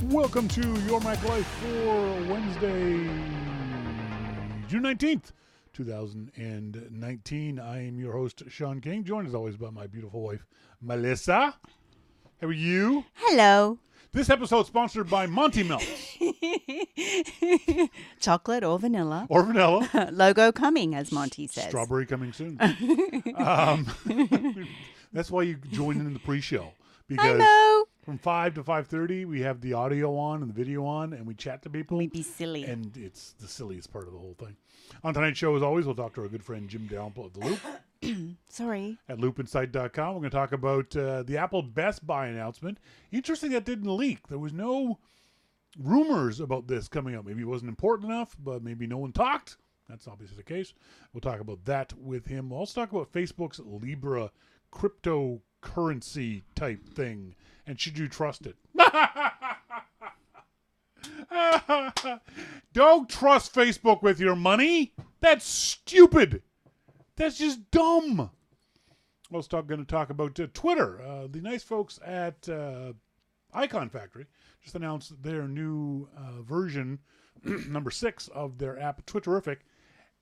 Welcome to Your Mac Life for Wednesday, June 19th, 2019. I am your host, Shawn King, joined as always by my beautiful wife, Melissa. How are you? Hello. This episode is sponsored by Monty Melts. Chocolate or vanilla. Or vanilla. Logo coming, as Monty says. Strawberry coming soon. That's why you join in the pre-show. Because I know. From 5 to 5:30, we have the audio on and the video on, and we chat to people. We be silly. And it's the silliest part of the whole thing. On tonight's show, as always, we'll talk to our good friend Jim Dalrymple of The Loop. Sorry. At loopinsight.com. We're going to talk about the Apple Best Buy announcement. Interesting that didn't leak. There was no rumors about this coming up. Maybe it wasn't important enough, but maybe no one talked. That's obviously the case. We'll talk about that with him. We'll also talk about Facebook's Libra cryptocurrency type thing. And should you trust it? Don't trust Facebook with your money. That's stupid. That's just dumb. We're also going to talk about Twitter. The nice folks at Icon Factory just announced their new version, number 6 of their app, Twitterific,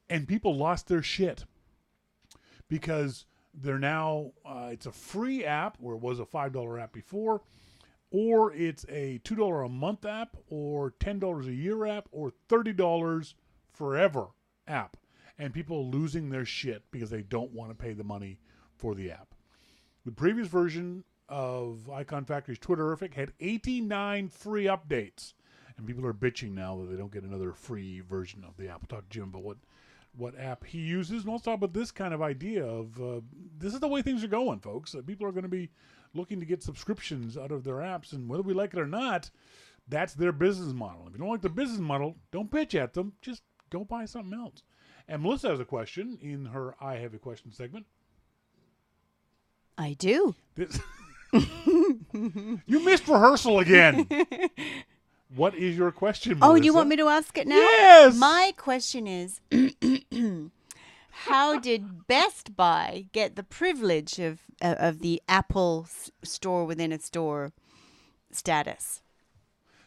and people lost their shit because they're now, it's a free app, where it was a $5 app before, or it's a $2 a month app, or $10 a year app, or $30 forever app. And people losing their shit because they don't want to pay the money for the app. The previous version of Icon Factory's Twitterific had 89 free updates. And people are bitching now that they don't get another free version of the app. We'll talk to Jim about what app he uses. And also talk about this kind of idea of this is the way things are going, folks. People are going to be looking to get subscriptions out of their apps. And whether we like it or not, that's their business model. If you don't like the business model, don't bitch at them. Just go buy something else. And Melissa has a question in her I Have a Question segment. I do. You missed rehearsal again. What is your question, Melissa? Oh, you want me to ask it now? Yes. My question is, how did Best Buy get the privilege of the Apple store within a store status?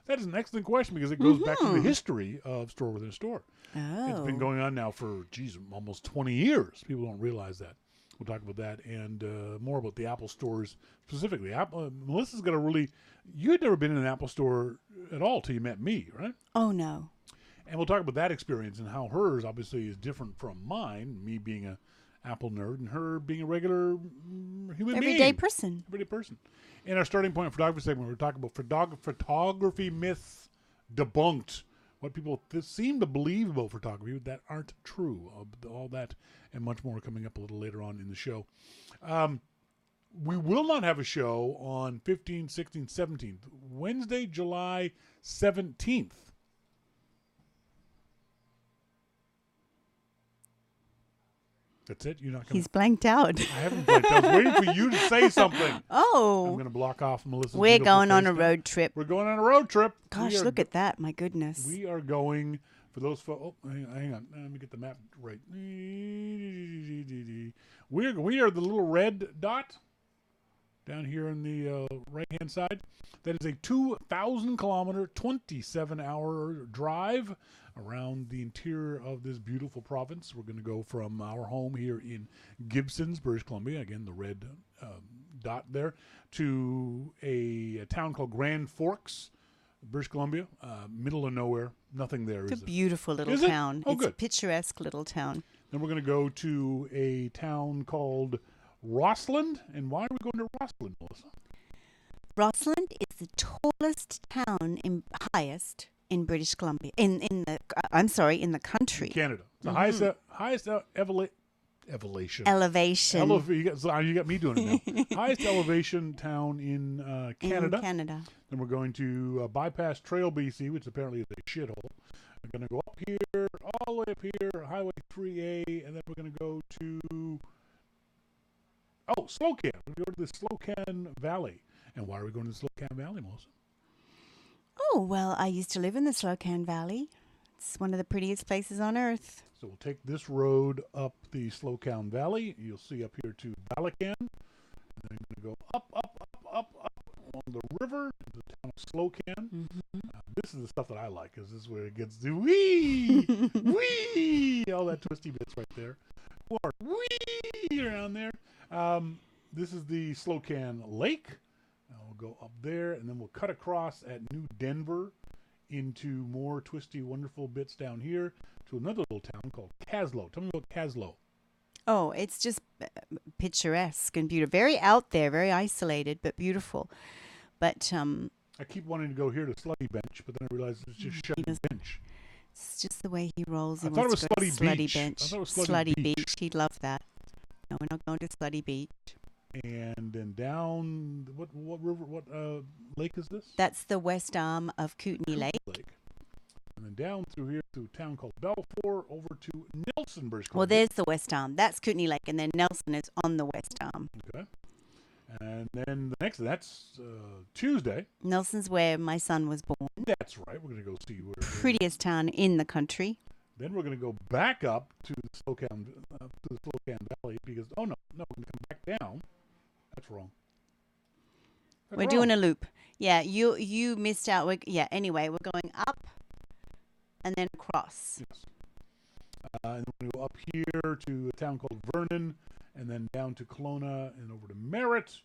That is an excellent question because it goes back to the history of store within a store. Oh. It's been going on now for, almost 20 years. People don't realize that. We'll talk about that and more about the Apple stores specifically. Melissa's got a really... You had never been in an Apple store at all till you met me, right? Oh, no. And we'll talk about that experience and how hers obviously is different from mine, me being a Apple nerd and her being a regular human Everyday being. person. Everyday person. In our starting point photography segment, we're talking about photography myths debunked. What people seem to believe about photography that aren't true. All that and much more coming up a little later on in the show. We will not have a show on 15th, 16th, 17th. Wednesday, July 17th. That's it? You're not going to... He's blanked out. I haven't blanked out. I was waiting for you to say something. Oh. I'm going to block off Melissa's We're going on a FaceTime. road trip. We're going on a road trip. Gosh, look at that. My goodness. We are going, for those folks... Oh, hang on. Let me get the map right. We are the little red dot down here on the right-hand side. That is a 2,000-kilometer, 27-hour drive around the interior of this beautiful province. We're going to go from our home here in Gibsons, British Columbia, again, the red dot there, to a town called Grand Forks, British Columbia, middle of nowhere. Nothing there. It's a beautiful little town. Oh, it's good. a picturesque little town. Then we're going to go to a town called Rossland. And why are we going to Rossland, Melissa? Rossland is the tallest town, highest in British Columbia. In the country. Canada. The highest elevation. You got me doing it now. Highest elevation town in Canada. In Canada. Then we're going to bypass Trail BC, which apparently is a shithole. We're going to go up here, all the way up here, Highway 3A, and then we're going to go to Slocan. We're going to go to the Slocan Valley. And why are we going to the Slocan Valley, Melissa? Oh, well, I used to live in the Slocan Valley. It's one of the prettiest places on earth. So we'll take this road up the Slocan Valley. You'll see up here to Balacan. And then you're going to go up along the river to the on a slow can. Mm-hmm. This is the stuff that I like, because this is where it gets the wee, wee, all that twisty bits right there. Or wee around there. This is the slow can lake. We'll go up there, and then we'll cut across at New Denver into more twisty, wonderful bits down here to another little town called Caslow. Tell me about Caslow. Oh, it's just picturesque and beautiful. Very out there, very isolated, but beautiful. But I keep wanting to go here to Slutty Bench, but then I realized it's just Shutty Bench. it's just the way he rolls. He I thought it wants was to go to Slutty Beach. Bench. I thought it was Slutty Beach. He'd love that. No, we're not going to Slutty Beach. And then down, what river, what lake is this? That's the west arm of Kootenay Lake. And then down through here to a town called Balfour, over to Nelson, British Well, Columbia. there's the west arm. That's Kootenay Lake, and then Nelson is on the west arm. Okay. And then the next, that's Tuesday. Nelson's where my son was born. That's right. We're going to go see where. Prettiest town in the country. Then we're going to go back up to the Slocan Valley because we're going to come back down. That's wrong. We're doing a loop. Yeah, you missed out. Anyway, we're going up and then across. Yes. And then we're going to go up here to a town called Vernon, and then down to Kelowna and over to Merritt,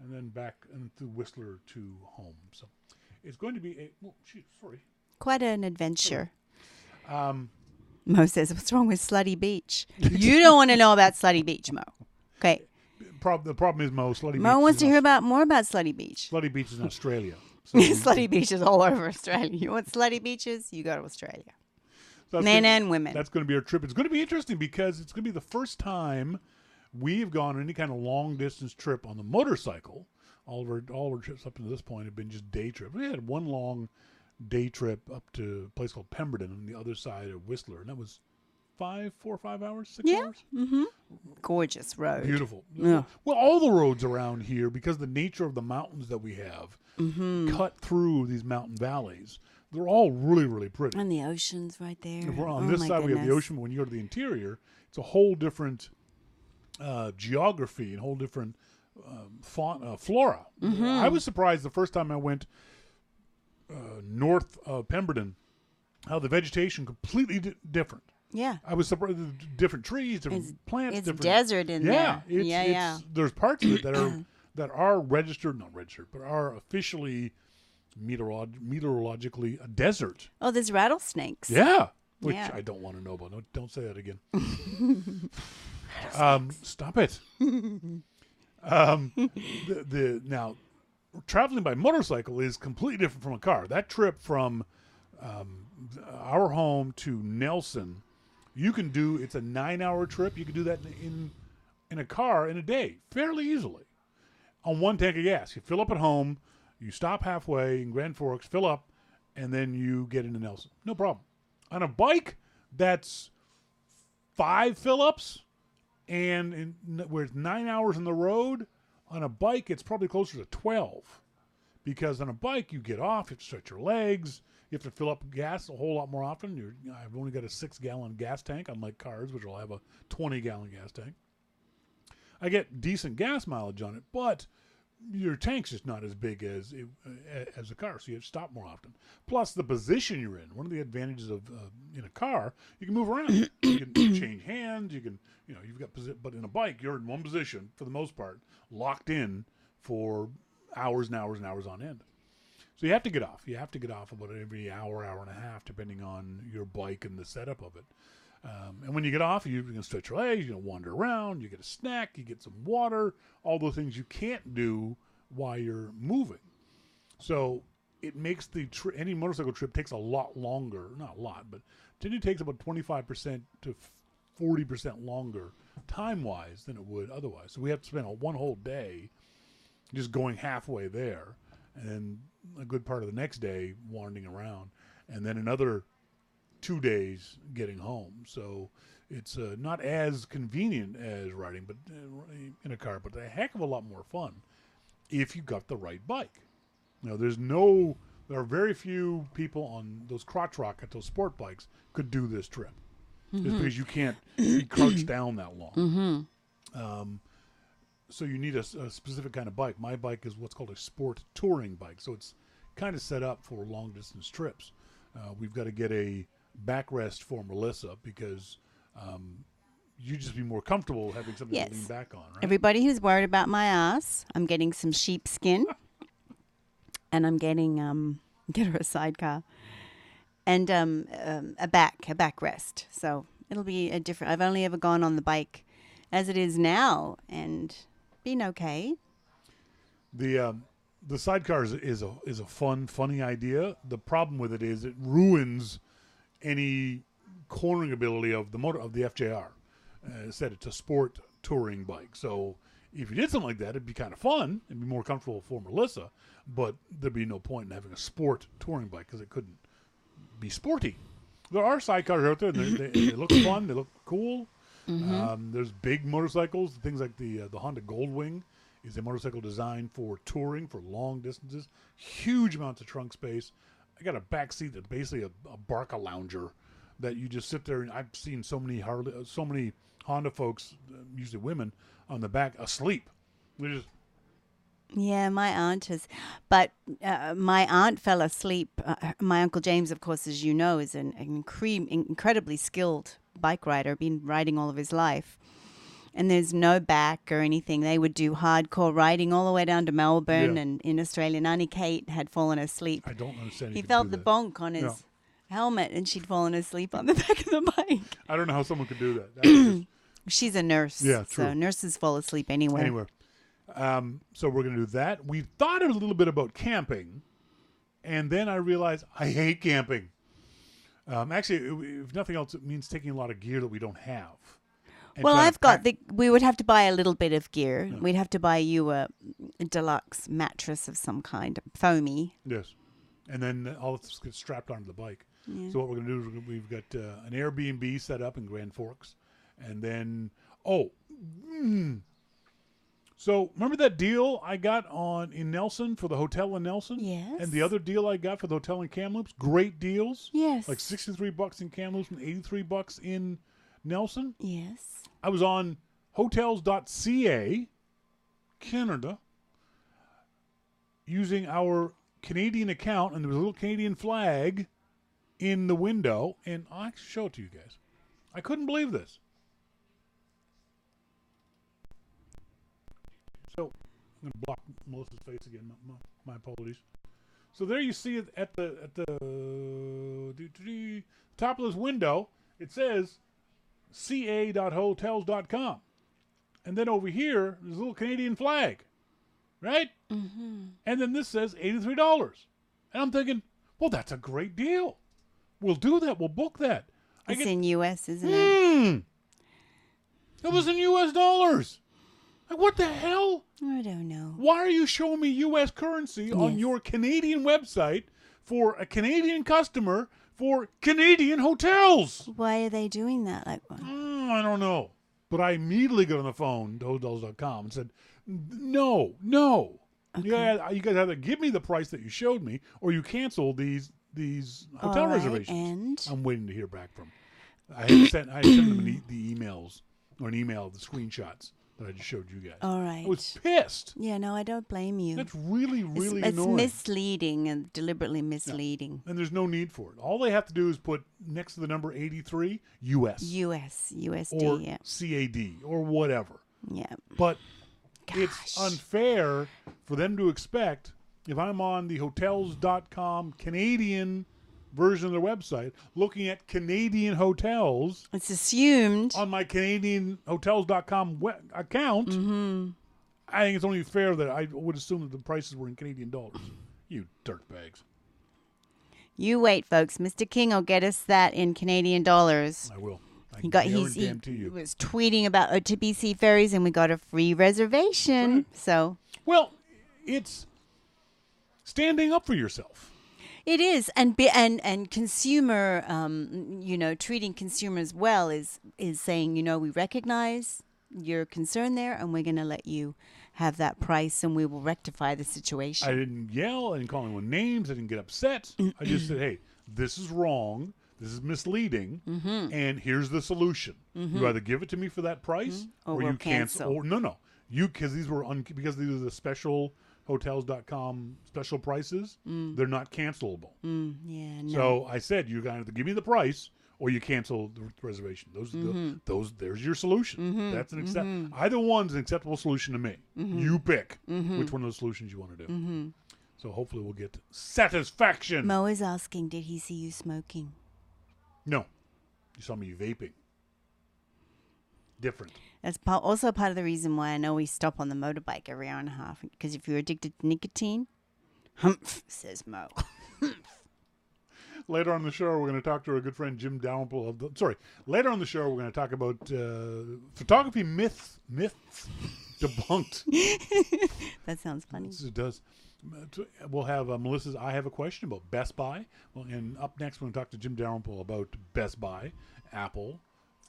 and then back and through Whistler to home. So it's going to be Quite an adventure. Mo says, what's wrong with Slutty Beach? You don't want to know about Slutty Beach, Mo. Okay. The problem is Slutty Beach. Mo wants to hear more about Slutty Beach. Slutty Beach is in Australia. So Slutty Beach is all over Australia. You want slutty beaches? You go to Australia. Men and women. That's going to be our trip. It's going to be interesting because it's going to be the first time we've gone on any kind of long distance trip on the motorcycle. All of our trips up to this point have been just day trips. We had one long day trip up to a place called Pemberton on the other side of Whistler, and that was 4 or 5 hours, 6 hours. Mm-hmm. Gorgeous road. Beautiful. Yeah. Well, all the roads around here, because the nature of the mountains that we have, cut through these mountain valleys, they're all really, really pretty. And the ocean's right there. If we're on this side, we have the ocean. But when you go to the interior, it's a whole different geography and whole different flora. Mm-hmm. I was surprised the first time I went north of Pemberton, how the vegetation completely different. Yeah. I was surprised. Different trees, different plants. It's different desert in there. Yeah. There's parts of it that are not registered, but are officially meteorologically a desert. Oh, there's rattlesnakes. Yeah. Which I don't want to know about. No, don't say that again. Stop it. Now, traveling by motorcycle is completely different from a car. That trip from our home to Nelson, you can do. It's a 9-hour trip. You can do that in a car in a day fairly easily. On one tank of gas, you fill up at home, you stop halfway in Grand Forks, fill up, and then you get into Nelson. No problem. On a bike, that's 5 fill-ups, and where it's 9 hours on the road, on a bike, it's probably closer to 12. Because on a bike, you get off, you have to stretch your legs, you have to fill up gas a whole lot more often. I've only got a 6-gallon gas tank, unlike cars, which will have a 20-gallon gas tank. I get decent gas mileage on it, but your tank's just not as big as a car, so you have to stop more often. Plus, the position you're in. One of the advantages of in a car, you can move around. You can change hands. You can, you've got but in a bike, you're in one position for the most part, locked in for hours and hours and hours on end. So you have to get off. You have to get off about every hour and a half, depending on your bike and the setup of it. And when you get off, you can stretch your legs, you can wander around, you get a snack, you get some water, all those things you can't do while you're moving. So it makes any motorcycle trip takes a lot longer, not a lot, but it takes about 25% to 40% longer time-wise than it would otherwise. So we have to spend one whole day just going halfway there, and then a good part of the next day wandering around, and then another 2 days getting home. So it's not as convenient as riding but in a car, but a heck of a lot more fun if you got the right bike. There are very few people on those crotch rocket, those sport bikes, could do this trip. Just because you can't be crouched down that long. So you need a specific kind of bike. My bike is what's called a sport touring bike. So it's kind of set up for long distance trips. We've got to get a backrest for Melissa because you'd just be more comfortable having something to lean back on, right? Everybody who's worried about my ass, I'm getting some sheepskin, and I'm getting get her a sidecar, and a backrest. So it'll be a different. I've only ever gone on the bike as it is now, and been okay. The sidecar is a funny idea. The problem with it is it ruins any cornering ability of the FJR. Said it's a sport touring bike. So if you did something like that, it'd be kind of fun. It'd be more comfortable for Melissa, but there'd be no point in having a sport touring bike because it couldn't be sporty. There are sidecars out there. And they look fun. They look cool. Mm-hmm. There's big motorcycles. Things like the Honda Goldwing is a motorcycle designed for touring for long distances. Huge amounts of trunk space. I got a back seat that's basically a Barca lounger that you just sit there, and I've seen so many Honda folks, usually women, on the back asleep. They're just my aunt has, but my aunt fell asleep. My Uncle James, of course, as you know, is an incredibly skilled bike rider, been riding all of his life. And there's no back or anything. They would do hardcore riding all the way down to Melbourne and in Australia. Auntie Kate had fallen asleep. I don't understand. He felt the bonk on his helmet, and she'd fallen asleep on the back of the bike. I don't know how someone could do that. She's a nurse. Yeah, true. So nurses fall asleep anywhere. So we're going to do that. We thought a little bit about camping, and then I realized I hate camping. Actually, if nothing else, it means taking a lot of gear that we don't have. Well, I've got we would have to buy a little bit of gear. Yeah. We'd have to buy you a deluxe mattress of some kind, foamy. Yes. And then all this gets strapped onto the bike. Yeah. So what we're going to do is we've got an Airbnb set up in Grand Forks. And then, so remember that deal I got in Nelson for the hotel in Nelson? Yes. And the other deal I got for the hotel in Kamloops? Great deals. Yes. Like $63 in Kamloops and $83 in Nelson? Yes. I was on hotels.ca, Canada, using our Canadian account, and there was a little Canadian flag in the window, and I'll actually show it to you guys. I couldn't believe this. So I'm going to block Melissa's face again. My apologies. So there you see it at the top of this window. It says ca.hotels.com. And then over here, there's a little Canadian flag, right? Mm-hmm. And then this says $83. And I'm thinking, well, that's a great deal. We'll do that. We'll book that. It's in U.S., isn't it? It was in U.S. dollars. Like, what the hell? I don't know. Why are you showing me U.S. currency on your Canadian website for a Canadian customer for Canadian hotels? Why are they doing that? I don't know. But I immediately got on the phone to hotels.com and said, no. Okay. You guys either give me the price that you showed me or you cancel these hotel reservations. And I'm waiting to hear back from. I had sent them the emails or an email of the screenshots that I just showed you guys. All right. I was pissed. Yeah, no, I don't blame you. That's really, really annoying. It's misleading and deliberately misleading. Yeah. And there's no need for it. All they have to do is put next to the number 83 US. USD, or CAD or whatever. Yeah. But it's unfair for them to expect, if I'm on the hotels.com Canadian version of their website, looking at Canadian hotels. It's assumed. On my Canadian hotels.com account, I think it's only fair that I would assume that the prices were in Canadian dollars. You dirtbags. You wait, folks. Mr. King will get us that in Canadian dollars. I will. He was tweeting about to BC ferries, and we got a free reservation. Right. So, well, it's standing up for yourself. It is, and consumer, treating consumers well is saying, we recognize your concern there, and we're going to let you have that price, and we will rectify the situation. I didn't yell. I didn't call anyone names. I didn't get upset. I just said, hey, this is wrong. This is misleading, and here's the solution. You either give it to me for that price, or we'll you cancel. Or no, because these were because these are the special hotels.com special prices, they're not cancelable. Yeah, no. So I said, you're going to have to give me the price or you cancel the reservation. There's your solution. That's an either one's an acceptable solution to me. You pick which one of those solutions you want to do. So hopefully we'll get satisfaction. Mo is asking, did he see you smoking? No. You saw me vaping. Different. That's also part of the reason why I know we stop on the motorbike every hour and a half. Because if you're addicted to nicotine, humph, says Mo. Later on the show, we're going to talk to our good friend Jim Dalrymple. Later on the show, we're going to talk about photography myths debunked. That sounds funny. It does. We'll have Melissa's I Have a Question about Best Buy. Well, and up next, we're going to talk to Jim Dalrymple about Best Buy, Apple,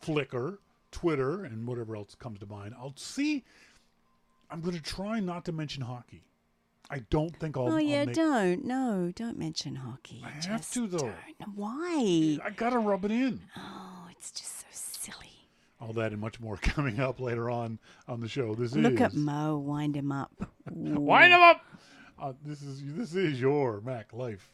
Flickr, Twitter, and whatever else comes to mind. I'm going to try not to mention hockey. I don't think I'll... don't mention hockey. I have to, though. Don't. Why? I got to rub it in. Oh, it's just so silly. All that and much more coming up later on the show. Look at Mo, wind him up. Wind him up! This is your Mac Life.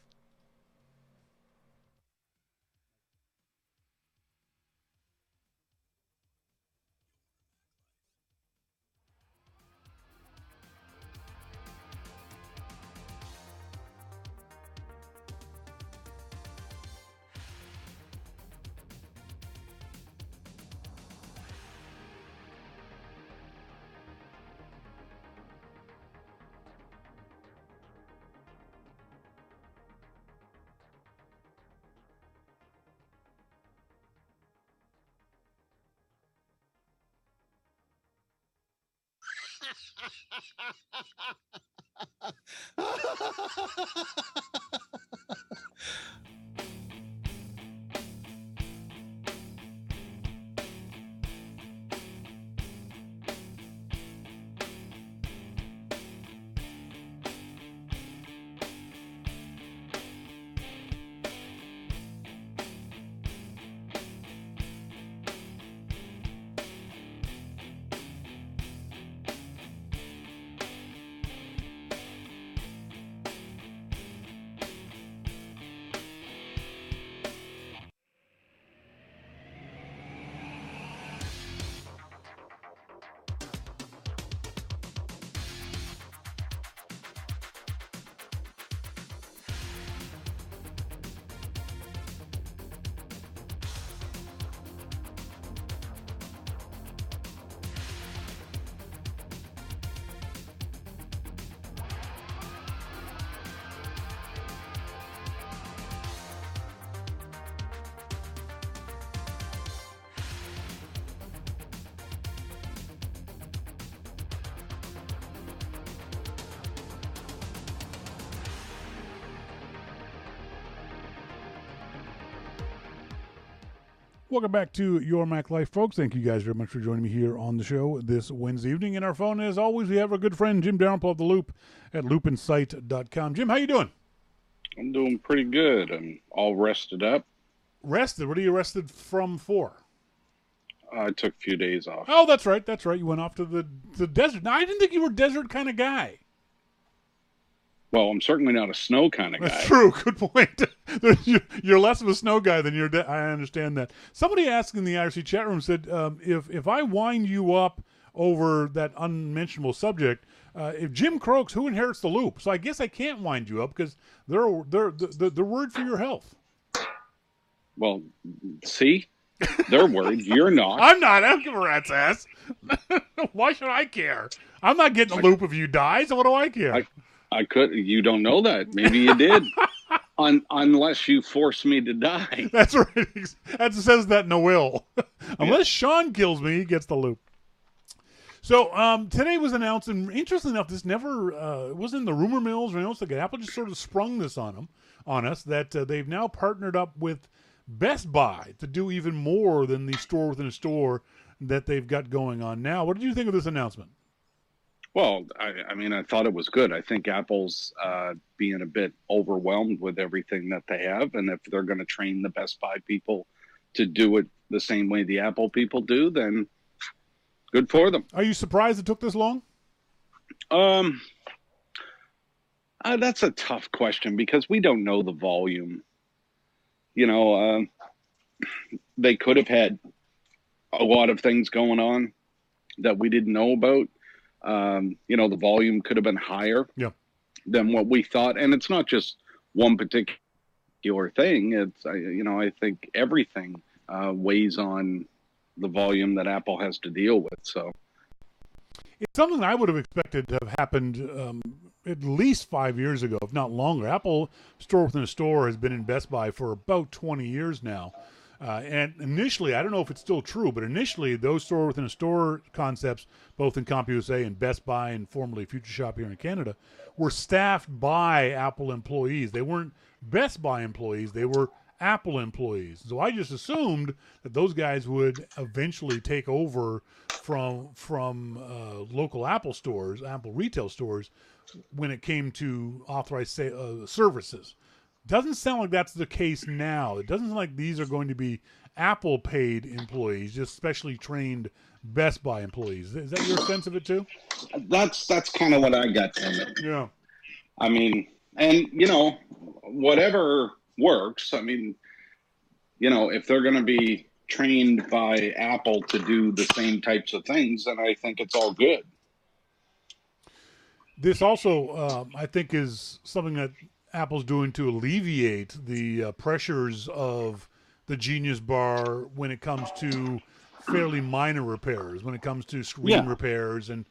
Welcome back to Your Mac Life, folks. Thank you guys very much for joining me here on the show this Wednesday evening. And our phone, as always, we have our good friend Jim Dalrymple of The Loop at loopinsight.com. Jim, how you doing? I'm doing pretty good. I'm all rested up. Rested? What are you rested from for? I took a few days off. Oh, that's right. That's right. You went off to the desert. Now, I didn't think you were a desert kind of guy. Well, I'm certainly not a snow kind of guy. That's true. Good point. You're less of a snow guy than you're. I understand that. Somebody asked in the IRC chat room said, if I wind you up over that unmentionable subject, if Jim croaks, who inherits the loop? So I guess I can't wind you up because they're worried for your health. Well, see, they're worried. You're not. I'm not. I don't give a rat's ass. Why should I care? I'm not getting a loop if you die. So what do I care? I could. You don't know that. Maybe you did. Unless you force me to die. That's right. That says that in the will. Unless Shawn kills me, he gets the loop. So today was announced, and interestingly enough, this never was in the rumor mills or anything. Apple just sort of sprung this on us that they've now partnered up with Best Buy to do even more than the store within a store that they've got going on now. What did you think of this announcement? Well, I mean, I thought it was good. I think Apple's being a bit overwhelmed with everything that they have. And if they're going to train the Best Buy people to do it the same way the Apple people do, then Good for them. Are you surprised it took this long? That's a tough question because we don't know the volume. You know, they could have had a lot of things going on that we didn't know about. You know, the volume could have been higher than what we thought. And it's not just one particular thing. It's, you know, I think everything weighs on the volume that Apple has to deal with. So it's something I would have expected to have happened at least 5 years ago, if not longer. Apple Store Within a Store has been in Best Buy for about 20 years now. And initially, I don't know if it's still true, but initially those Store Within a Store concepts, both in CompUSA and Best Buy and formerly Future Shop here in Canada, were staffed by Apple employees. They weren't Best Buy employees. They were Apple employees. So I just assumed that those guys would eventually take over from local Apple stores, Apple retail stores, when it came to authorized services. Doesn't sound like that's the case now. It doesn't sound like these are going to be Apple paid employees, just specially trained Best Buy employees. Is that your sense of it too? that's kind of what I got from it. Yeah. I mean, and you know, whatever works. I mean, you know, if they're going to be trained by Apple to do the same types of things, then I think it's all good. This also, I think, is something that Apple's doing to alleviate the pressures of the Genius Bar when it comes to fairly minor repairs, when it comes to screen repairs and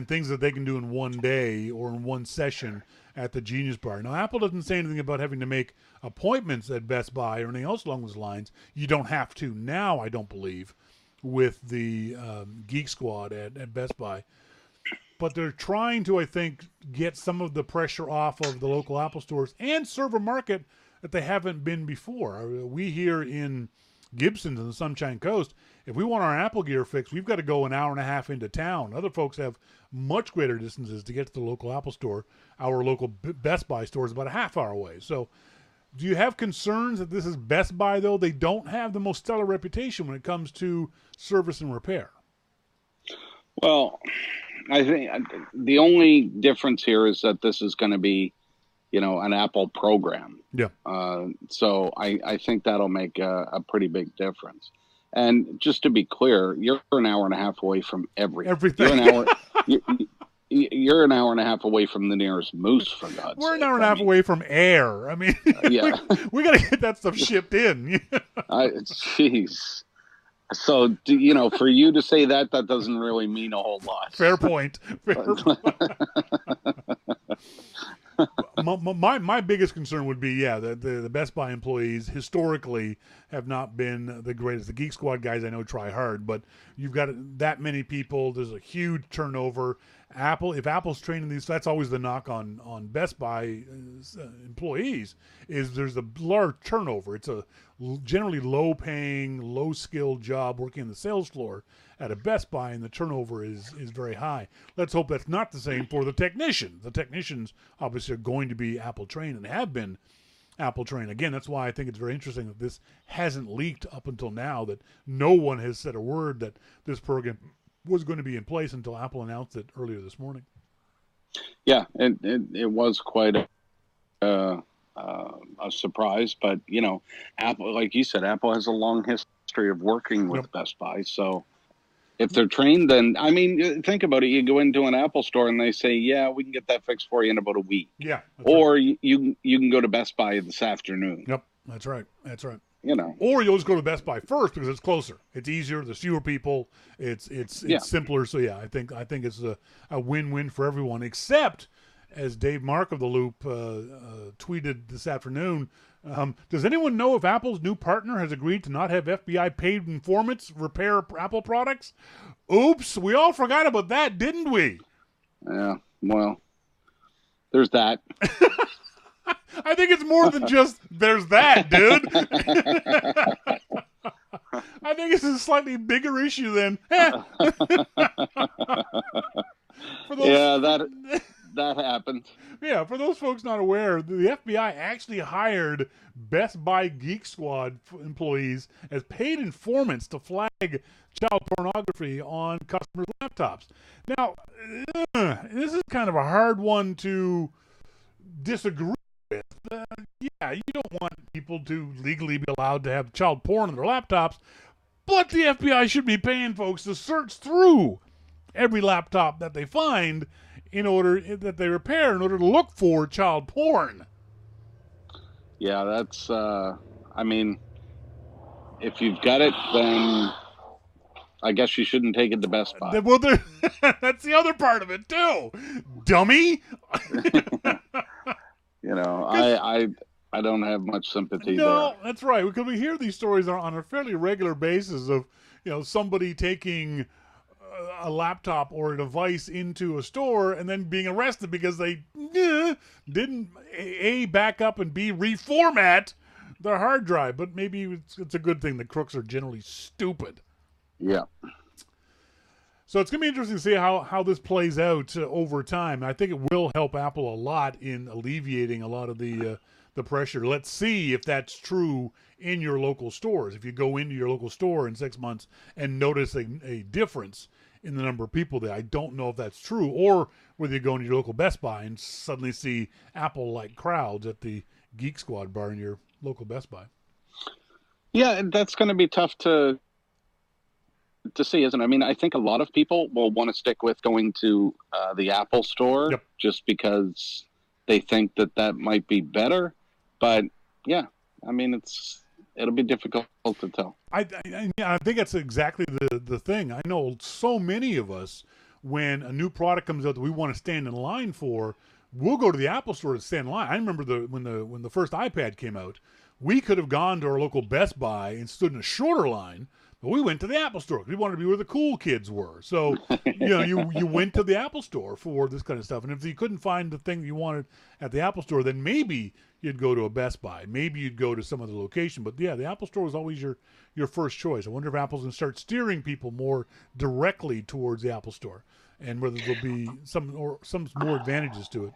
things that they can do in one day or in one session at the Genius Bar. Now, Apple doesn't say anything about having to make appointments at Best Buy or anything else along those lines. You don't have to now, I don't believe, with the Geek Squad at Best Buy. But they're trying to, I think, get some of the pressure off of the local Apple stores and serve a market that they haven't been before. We here in Gibson's and the Sunshine Coast, if we want our Apple gear fixed, we've got to go an hour and a half into town. Other folks have much greater distances to get to the local Apple store. Our local Best Buy store is about a half hour away. So do you have concerns that this is Best Buy, though? They don't have the most stellar reputation when it comes to service and repair. Well, I think the only difference here is that this is going to be, you know, an Apple program. Yeah. So I think that'll make a pretty big difference. And just to be clear, you're an hour and a half away from everything. You're an hour and a half away from the nearest Moose, for God's sake. We're an hour and a half away from air. I mean, yeah. we got to get that stuff shipped in. Jeez. So, you know, for you to say that doesn't really mean a whole lot. Fair point. My biggest concern would be, the Best Buy employees historically have not been the greatest. The Geek Squad guys I know try hard, but you've got that many people. There's a huge turnover. If Apple's training these, that's always the knock on Best Buy employees, is there's a large turnover. It's a generally low-paying, low-skilled job working on the sales floor at a Best Buy, and the turnover is very high. Let's hope that's not the same for the technicians. The technicians obviously are going to be Apple trained and have been Apple trained. Again, that's why I think it's very interesting that this hasn't leaked up until now, that no one has said a word that this program was going to be in place until Apple announced it earlier this morning. Yeah, it was quite a surprise, but you know, Apple, like you said, Apple has a long history of working with Best Buy. So if they're trained, then I mean, think about it. You go into an Apple store and they say, "Yeah, we can get that fixed for you in about a week." Yeah, or right. you can go to Best Buy this afternoon. Yep, that's right. That's right. You know, or you'll just go to Best Buy first because it's closer. It's easier. There's fewer people. It's simpler. So yeah, I think it's a win-win for everyone. Except, as Dave Mark of the Loop tweeted this afternoon, does anyone know if Apple's new partner has agreed to not have FBI paid informants repair Apple products? Oops, we all forgot about that, didn't we? Yeah. Well, there's that. I think it's more than just there's that, dude. I think it's a slightly bigger issue than. For those, that happened. Yeah, for those folks not aware, the FBI actually hired Best Buy Geek Squad employees as paid informants to flag child pornography on customers' laptops. Now, this is kind of a hard one to disagree with. Yeah, you don't want people to legally be allowed to have child porn on their laptops, but the FBI should be paying folks to search through every laptop that they find in order that they repair in order to look for child porn. Yeah, that's. I mean, if you've got it, then I guess you shouldn't take it to Best Buy. Well, that's the other part of it too, dummy. You know, I don't have much sympathy there. No, that's right. Because we hear these stories on a fairly regular basis of, somebody taking a laptop or a device into a store and then being arrested because they didn't A, back up, and B, reformat their hard drive. But maybe it's a good thing that crooks are generally stupid. Yeah. So it's going to be interesting to see how this plays out over time. I think it will help Apple a lot in alleviating a lot of the pressure. Let's see if that's true in your local stores. If you go into your local store in 6 months and notice a difference in the number of people there, I don't know if that's true. Or whether you go into your local Best Buy and suddenly see Apple-like crowds at the Geek Squad bar in your local Best Buy. Yeah, and that's going to be tough to see, isn't it? I mean, I think a lot of people will want to stick with going to the Apple store just because they think that might be better. But yeah, I mean, it'll be difficult to tell. I think that's exactly the thing. I know so many of us, when a new product comes out that we want to stand in line for, we'll go to the Apple store to stand in line. I remember when the first iPad came out, we could have gone to our local Best Buy and stood in a shorter line, but we went to the Apple store because we wanted to be where the cool kids were. So, you went to the Apple store for this kind of stuff. And if you couldn't find the thing that you wanted at the Apple store, then maybe you'd go to a Best Buy. Maybe you'd go to some other location. But yeah, the Apple store was always your first choice. I wonder if Apple's going to start steering people more directly towards the Apple store, and whether there'll be some more advantages to it.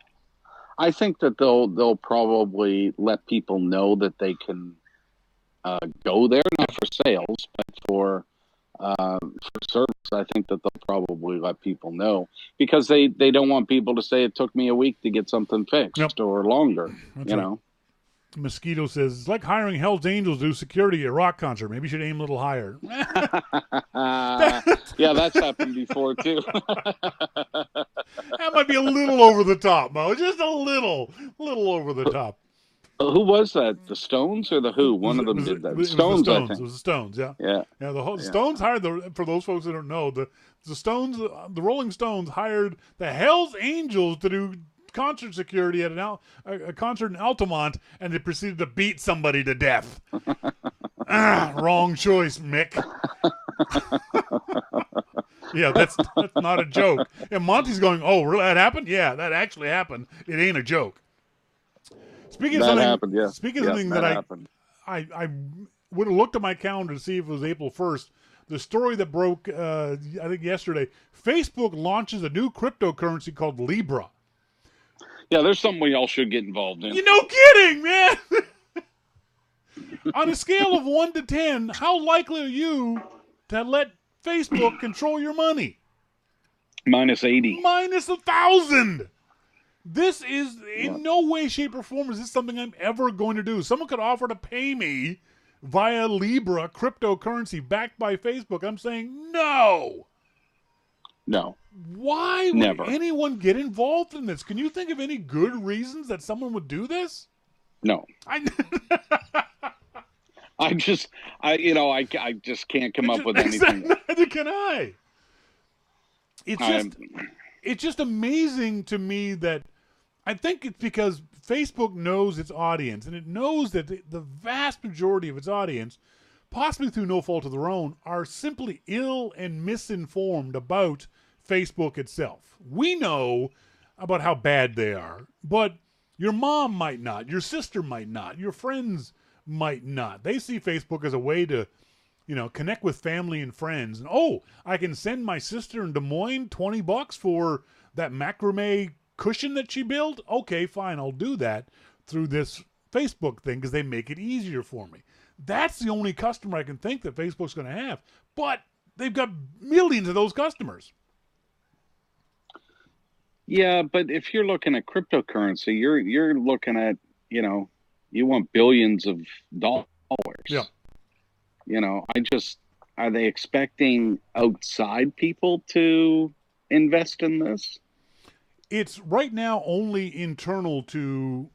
I think that they'll probably let people know that they can go there, not for sales, but for service. I think that they'll probably let people know because they don't want people to say it took me a week to get something fixed or longer. That's you know. Mosquito says it's like hiring Hell's Angels to do security at a rock concert. Maybe you should aim a little higher. Yeah, that's happened before too. That might be a little over the top, Mo. Just a little over the top. Who was that? The Stones or the Who? One of them did that. Stones, I think. It was the Stones, yeah. Yeah. Yeah, Stones hired for those folks that don't know, the Stones, the Rolling Stones hired the Hells Angels to do concert security at a concert in Altamont, and they proceeded to beat somebody to death. Wrong choice, Mick. Yeah, that's not a joke. And Monty's going, "Oh, really? That happened? Yeah, that actually happened. It ain't a joke." Speaking of something that I would have looked at my calendar to see if it was April 1st. The story that broke, I think yesterday, Facebook launches a new cryptocurrency called Libra. Yeah, there's something we all should get involved in. You're no kidding, man. On a scale of 1 to 10, how likely are you to let Facebook control your money? Minus 80. Minus 1,000. This is in no way, shape, or form is this something I'm ever going to do. Someone could offer to pay me via Libra, cryptocurrency backed by Facebook. I'm saying no. No. Why would anyone get involved in this? Can you think of any good reasons that someone would do this? No. I just can't come up with anything. Neither can I. It's just amazing to me that I think it's because Facebook knows its audience, and it knows that the vast majority of its audience, possibly through no fault of their own, are simply ill and misinformed about Facebook itself. We know about how bad they are, but your mom might not, your sister might not, your friends might not. They see Facebook as a way to, connect with family and friends. And I can send my sister in Des Moines $20 for that macrame cushion that she built, okay, fine, I'll do that through this Facebook thing because they make it easier for me. That's the only customer I can think that Facebook's going to have. But they've got millions of those customers. Yeah, but if you're looking at cryptocurrency, you're looking at, you want billions of dollars. Yeah. Are they expecting outside people to invest in this? It's right now only internal to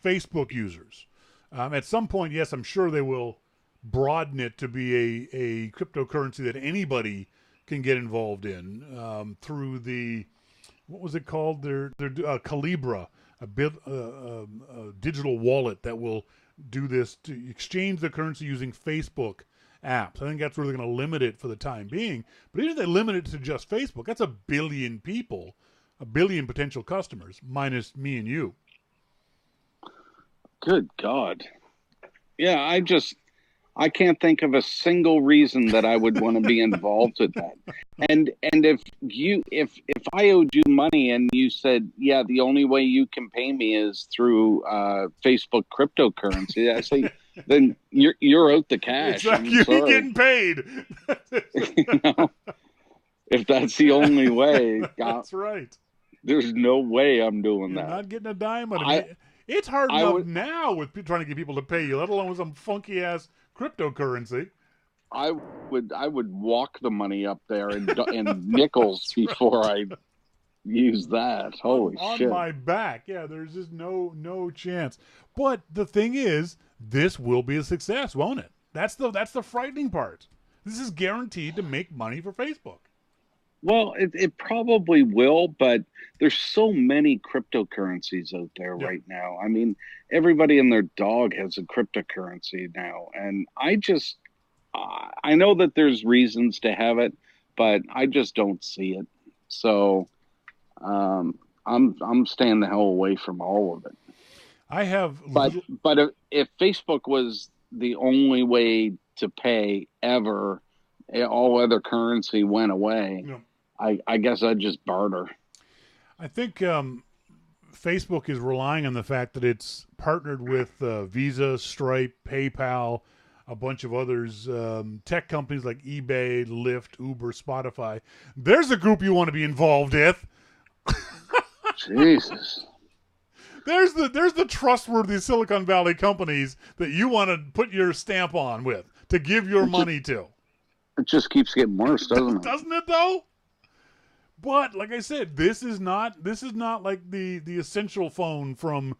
Facebook users. At some point, yes, I'm sure they will broaden it to be a cryptocurrency that anybody can get involved in through the, what was it called? Their Calibra, a digital wallet that will do this to exchange the currency using Facebook apps. I think that's where they're going to limit it for the time being. But even if they limit it to just Facebook, that's 1 billion people, 1 billion potential customers, minus me and you. Good God. Yeah, I can't think of a single reason that I would want to be involved with that. And if I owed you money and you said, yeah, the only way you can pay me is through Facebook cryptocurrency, I say, then you're out the cash. Exactly. You're getting paid. If that's the only way, that's right. There's no way I'm doing You're that. not getting a dime out of it. It's hard enough now with trying to get people to pay you, let alone with some funky ass cryptocurrency. I would walk the money up there in nickels before I use that. Holy shit! On my back, yeah. There's just no chance. But the thing is, this will be a success, won't it? That's the frightening part. This is guaranteed to make money for Facebook. Well, it probably will, but there's so many cryptocurrencies out there right now. I mean, everybody and their dog has a cryptocurrency now, and I know that there's reasons to have it, but I just don't see it. So I'm staying the hell away from all of it. I have, but if Facebook was the only way to pay ever, all other currency went away. No. I guess I'd just barter. I think Facebook is relying on the fact that it's partnered with Visa, Stripe, PayPal, a bunch of others, tech companies like eBay, Lyft, Uber, Spotify. There's a group you want to be involved with. Jesus. There's the trustworthy Silicon Valley companies that you want to put your stamp on with, to give your money to. It just keeps getting worse, doesn't it? Doesn't it though? But like I said, this is not like the essential phone from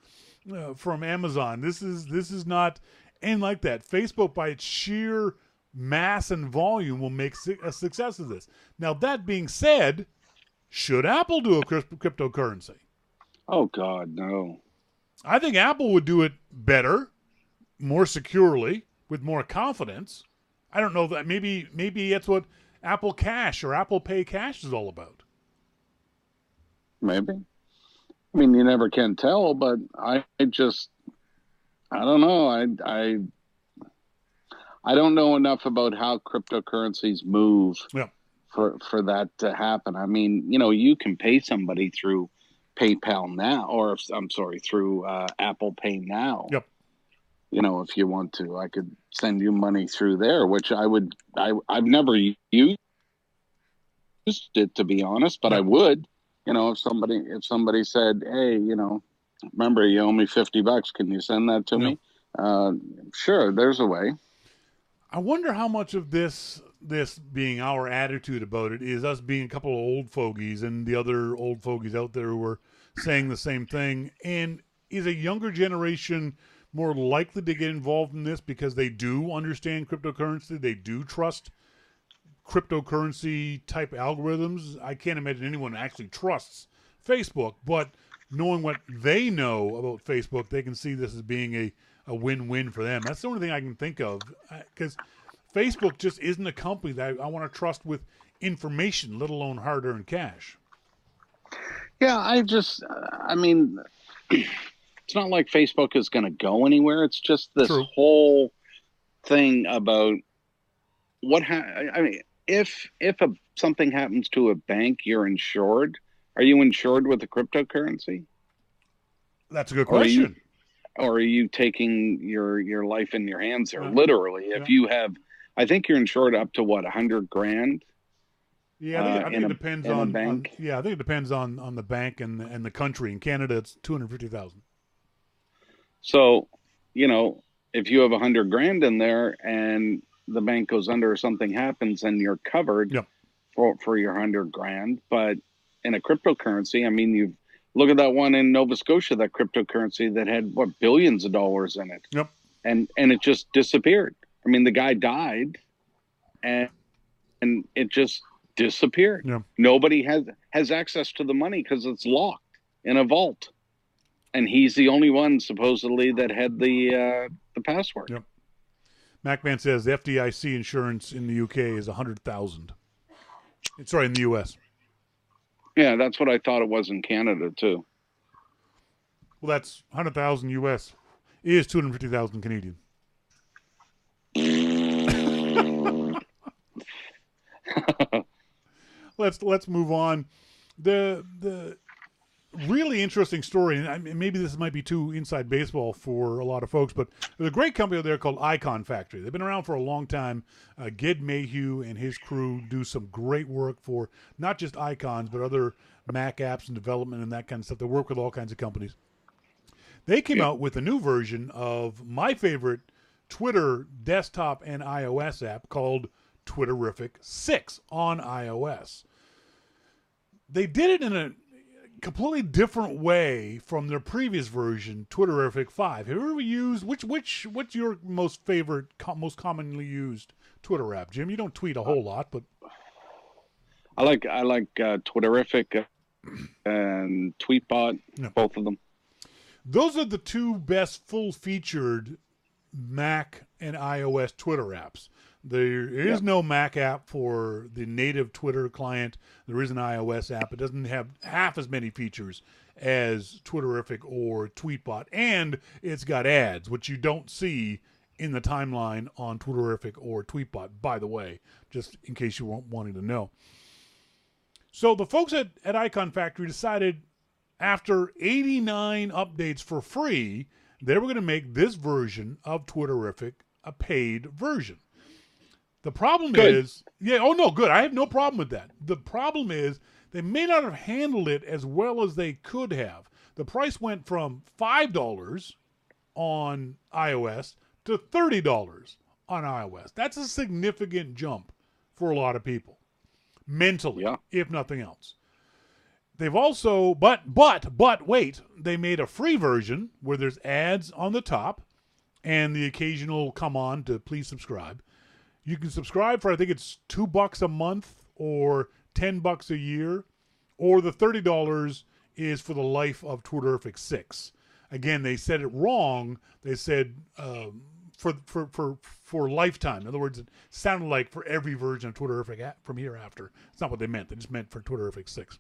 Amazon. This is not anything like that. Facebook, by its sheer mass and volume, will make a success of this. Now, that being said, should Apple do a cryptocurrency? Oh God, no. I think Apple would do it better, more securely, with more confidence. I don't know that maybe that's what Apple Cash or Apple Pay Cash is all about. Maybe. I mean, you never can tell, but I don't know. I don't know enough about how cryptocurrencies move for that to happen. I mean, you can pay somebody through PayPal now, or through Apple Pay now. Yep. If you want to, I could send you money through there, which I've never used it, to be honest, but I would. If somebody said, hey, remember you owe me $50, can you send that to me? Sure, there's a way. I wonder how much of this being our attitude about it is us being a couple of old fogies and the other old fogies out there who are saying the same thing. And is a younger generation more likely to get involved in this because they do understand cryptocurrency, they do trust cryptocurrency type algorithms? I can't imagine anyone actually trusts Facebook, but knowing what they know about Facebook, they can see this as being a win-win for them. That's the only thing I can think of, because Facebook just isn't a company that I want to trust with information, let alone hard-earned cash. Yeah, I mean, it's not like Facebook is going to go anywhere. It's just this whole thing about if something happens to a bank, you're insured. Are you insured with the cryptocurrency? That's a good Or are you, question. or are you taking your life in your hands there? Yeah. Literally, Yeah. if you have, I think you're insured up to what, 100 grand Yeah, I think in it a depends in a on bank. yeah, I think it depends on the bank and the country. In Canada, it's 250,000. So, if you have 100 grand in there and the bank goes under or something happens, and you're covered Yep. for your 100 grand. But in a cryptocurrency, I mean, you look at that one in Nova Scotia, that cryptocurrency that had what, billions of dollars in it, Yep. and it just disappeared. I mean, the guy died, and it just disappeared. Yep. Nobody has access to the money because it's locked in a vault, and he's the only one supposedly that had the password. Yep. MacMan says the FDIC insurance in the UK is 100,000. Sorry, in the US. Yeah, that's what I thought it was in Canada too. Well, that's 100,000 US is 250,000 Canadian. Let's move on. The really interesting story, and maybe this might be too inside baseball for a lot of folks, but there's a great company out there called Icon Factory. They've been around for a long time. Ged Mayhew and his crew do some great work for not just icons, but other Mac apps and development and that kind of stuff. They work with all kinds of companies. They came out with a new version of my favorite Twitter desktop and iOS app called Twitterrific 6 on iOS. They did it in a completely different way from their previous version, Twitterrific 5. Have you ever used what's your most favorite, most commonly used Twitter app, Jim? You don't tweet a whole lot, but I like Twitterrific and Tweetbot, yeah. both of them. Those are the two best full-featured Mac and iOS Twitter apps. There is no Mac app for the native Twitter client. There is an iOS app. It doesn't have half as many features as Twitterrific or Tweetbot, and it's got ads, which you don't see in the timeline on Twitterrific or Tweetbot, by the way, just in case you weren't wanting to know. So the folks at Icon Factory decided after 89 updates for free, they were going to make this version of Twitterrific a paid version. The problem is, good. I have no problem with that. The problem is they may not have handled it as well as they could have. The price went from $5 on iOS to $30 on iOS. That's a significant jump for a lot of people, mentally, if nothing else. They've also, but wait, they made a free version where there's ads on the top and the occasional come on to please subscribe. You can subscribe for, I think it's $2 a month or $10 a year, or the $30 is for the life of Twitterrific 6. Again, they said it wrong. They said for lifetime. In other words, it sounded like for every version of Twitterrific from hereafter. It's not what they meant. They just meant for Twitterrific 6.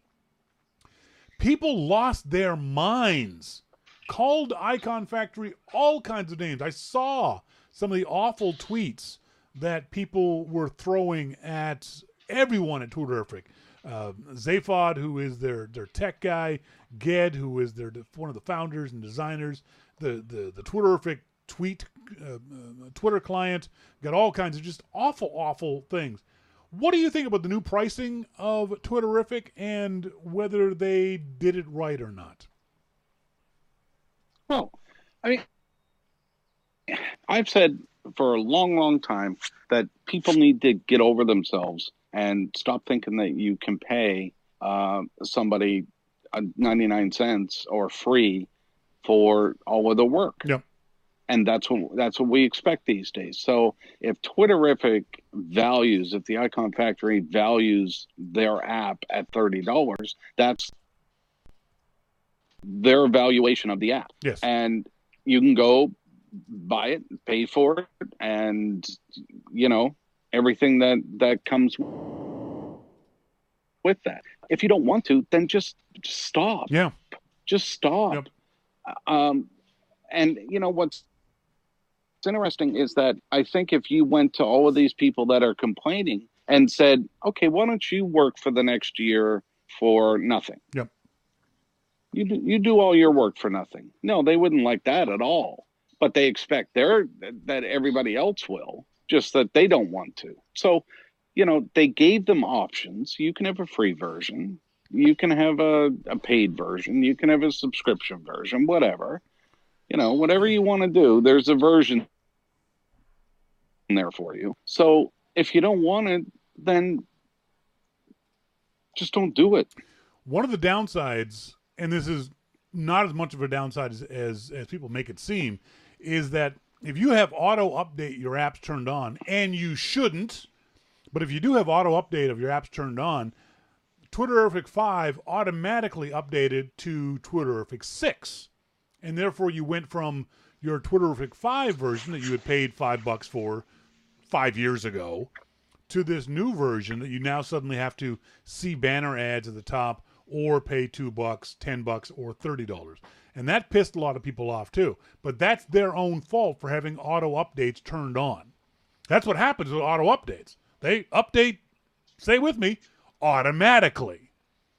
People lost their minds, called Icon Factory all kinds of names. I saw some of the awful tweets that people were throwing at everyone at Twitterrific. Zaphod, who is their tech guy, Ged, who is one of the founders and designers, the Twitterrific Twitter client, got all kinds of just awful things. What do you think about the new pricing of Twitterrific and whether they did it right or not? Well, I mean, I've said for a long time that people need to get over themselves and stop thinking that you can pay somebody 99 cents or free for all of the work. Yep. And that's what we expect these days. So if Twitterrific values, if the Icon Factory values their app at $30, that's their evaluation of the app. Yes. And you can go buy it, pay for it, and everything that comes with that. If you don't want to, then just stop. Yeah. Just stop. Yep. And what's interesting is that I think if you went to all of these people that are complaining and said, okay, why don't you work for the next year for nothing. Yep. You do all your work for nothing. No, they wouldn't like that at all. But they expect that everybody else will, just that they don't want to. So, they gave them options. You can have a free version. You can have a paid version. You can have a subscription version, whatever. Whatever you want to do, there's a version there for you. So if you don't want it, then just don't do it. One of the downsides, and this is not as much of a downside as people make it seem, is that if you have auto update your apps turned on, and you shouldn't, but if you do have auto update of your apps turned on, Twitterrific 5 automatically updated to Twitterrific 6. And therefore you went from your Twitterrific 5 version that you had paid $5 for 5 years ago to this new version that you now suddenly have to see banner ads at the top or pay $2, $10, or $30. And that pissed a lot of people off too. But that's their own fault for having auto updates turned on. That's what happens with auto updates. They update, say with me, automatically.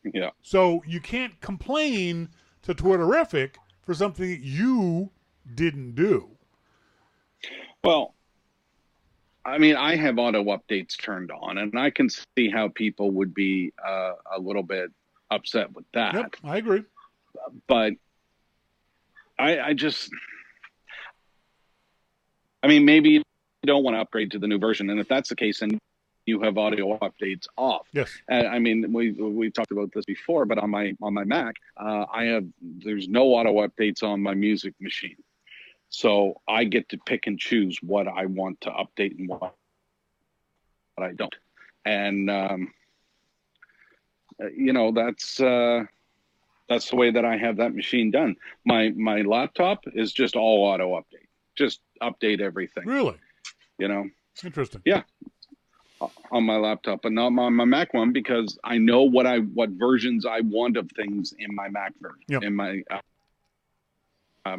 Yeah. So you can't complain to Twitterrific for something that you didn't do. Well, I mean, I have auto updates turned on, and I can see how people would be a little bit upset with that. Yep, I agree. But maybe you don't want to upgrade to the new version, and if that's the case, then you have audio updates off. Yes. We talked about this before, but on my Mac, there's no auto updates on my music machine. So I get to pick and choose what I want to update and what I don't. And that's the way that I have that machine done. My laptop is just all auto update. Just update everything. Really? Interesting. Yeah. On my laptop, but not on my Mac one, because I know what versions I want of things in my Mac version, in my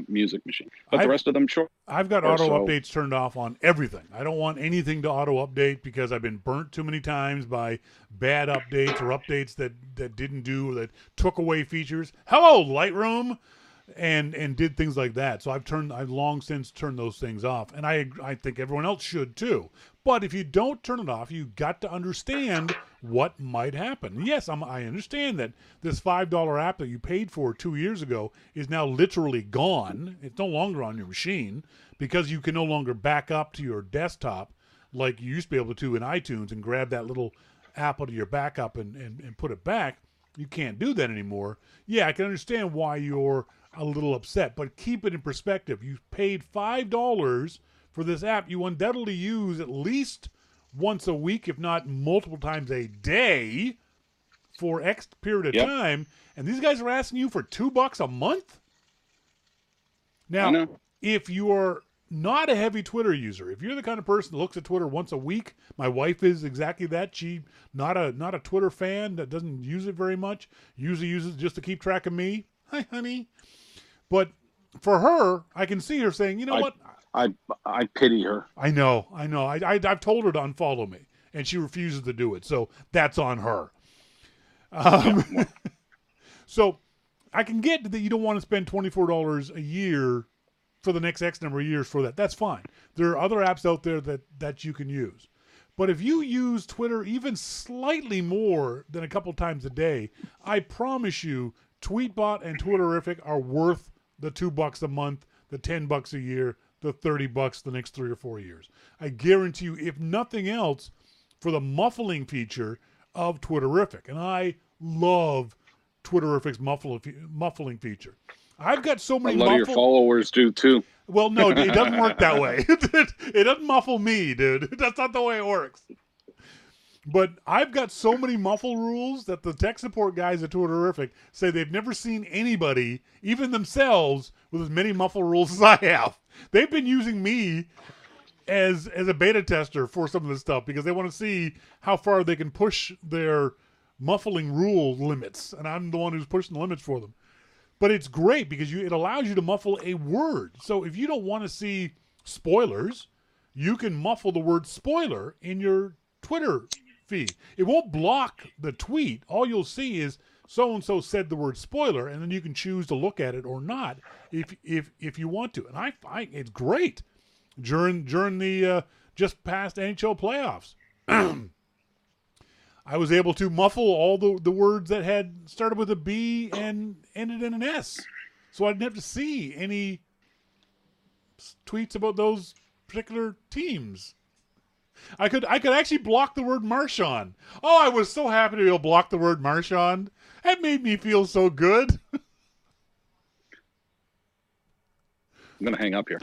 music machine. But the rest of them, sure. I've got auto updates turned off on everything. I don't want anything to auto update because I've been burnt too many times by bad updates or updates that didn't do, or that took away features. Hello, Lightroom. And did things like that. So I've long since turned those things off, and I think everyone else should too. But if you don't turn it off, you got to understand what might happen. Yes, I understand that this $5 app that you paid for 2 years ago is now literally gone. It's no longer on your machine because you can no longer back up to your desktop like you used to be able to in iTunes and grab that little app out of your backup and put it back. You can't do that anymore. Yeah, I can understand why you're a little upset, but keep it in perspective. You paid $5 for this app you undoubtedly use at least once a week, if not multiple times a day, for X period of time, and these guys are asking you for $2 a month? Now, if you're not a heavy Twitter user, if you're the kind of person that looks at Twitter once a week, my wife is exactly that. She not a Twitter fan, that doesn't use it very much, usually uses it just to keep track of me. Hi, honey. But for her, I can see her saying, you know what? I pity her. I know. I've told her to unfollow me, and she refuses to do it. So that's on her. So I can get that you don't want to spend $24 a year for the next X number of years for that. That's fine. There are other apps out there that you can use. But if you use Twitter even slightly more than a couple times a day, I promise you Tweetbot and Twitterrific are worth the $2 a month, the $10 a year, the $30 the next 3 or 4 years. I guarantee you, if nothing else, for the muffling feature of Twitterrific. And I love Twitterrific's muffling feature. I've got so many. A lot of your followers do too. Well, no, it doesn't work that way. It doesn't muffle me, dude. That's not the way it works. But I've got so many muffle rules that the tech support guys at Twitterrific say they've never seen anybody, even themselves, with as many muffle rules as I have. They've been using me as a beta tester for some of this stuff because they want to see how far they can push their muffling rule limits, and I'm the one who's pushing the limits for them. But it's great because it allows you to muffle a word. So if you don't want to see spoilers, you can muffle the word spoiler in your Twitter feed. It won't block the tweet. All you'll see is so-and-so said the word spoiler, and then you can choose to look at it or not if you want to. And I it's great during the just past NHL playoffs. I was able to muffle all the words that had started with a B and ended in an S, so I didn't have to see any tweets about those particular teams. I could actually block the word Marchand. Oh, I was so happy to be able to block the word Marchand. That made me feel so good. I'm going to hang up here.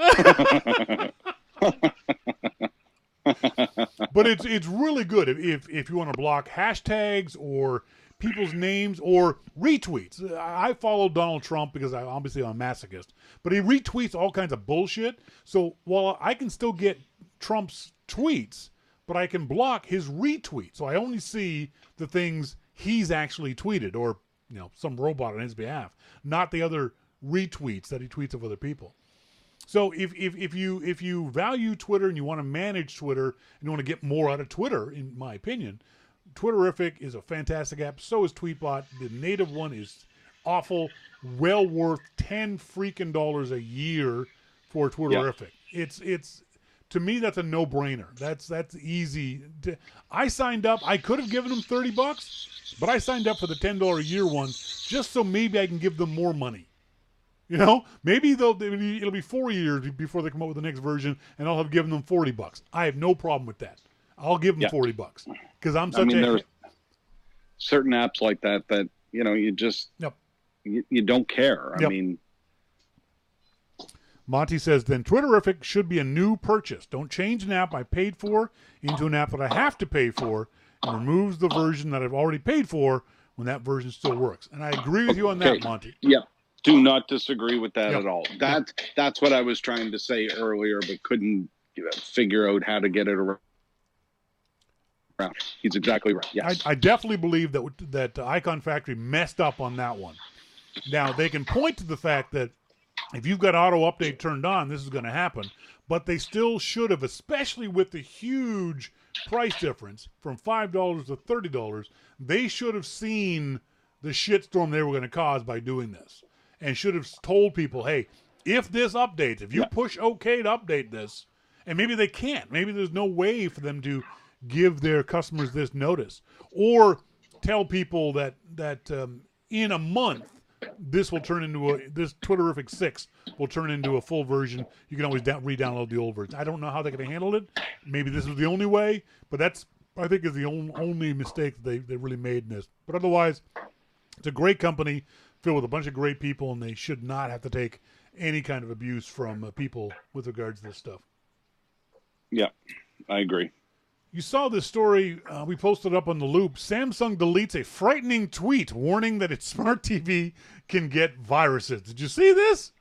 But it's really good if you want to block hashtags or people's names or retweets. I follow Donald Trump because I'm a masochist, but he retweets all kinds of bullshit. So while I can still get Trump's tweets, but I can block his retweets. So I only see the things he's actually tweeted or some robot on his behalf, not the other retweets that he tweets of other people. So if you value Twitter and you want to manage Twitter and you want to get more out of Twitter, in my opinion, Twitterific is a fantastic app. So is Tweetbot. The native one is awful, well worth $10 freaking a year for Twitterific. Yeah. It's to me that's a no-brainer. That's easy. I signed up. I could have given them $30, but I signed up for the $10 a year one just so maybe I can give them more money. Maybe it'll be 4 years before they come up with the next version, and I'll have given them $40. I have no problem with that. I'll give them $40 because I'm such there's certain apps like that you just you don't care. I mean, Monty says then Twitterific should be a new purchase. Don't change an app I paid for into an app that I have to pay for, and removes the version that I've already paid for when that version still works. And I agree with you on that, Monty. Yeah. Do not disagree with that at all. That's what I was trying to say earlier, but couldn't figure out how to get it around. He's exactly right. Yes, I definitely believe that Icon Factory messed up on that one. Now they can point to the fact that if you've got auto update turned on, this is going to happen. But they still should have, especially with the huge price difference from $5 to $30. They should have seen the shitstorm they were going to cause by doing this. And should have told people, hey, if this updates, if you push OK to update this, and maybe they can't. Maybe there's no way for them to give their customers this notice. Or tell people that in a month, this will turn into this Twitterific 6 will turn into a full version. You can always re-download the old version. I don't know how they're going to handle it. Maybe this is the only way, but that's, I think, is the only mistake that they really made in this. But otherwise, it's a great company filled with a bunch of great people, and they should not have to take any kind of abuse from people with regards to this stuff. Yeah, I agree. You saw this story we posted up on the Loop. Samsung deletes a frightening tweet warning that its smart TV can get viruses. Did you see this?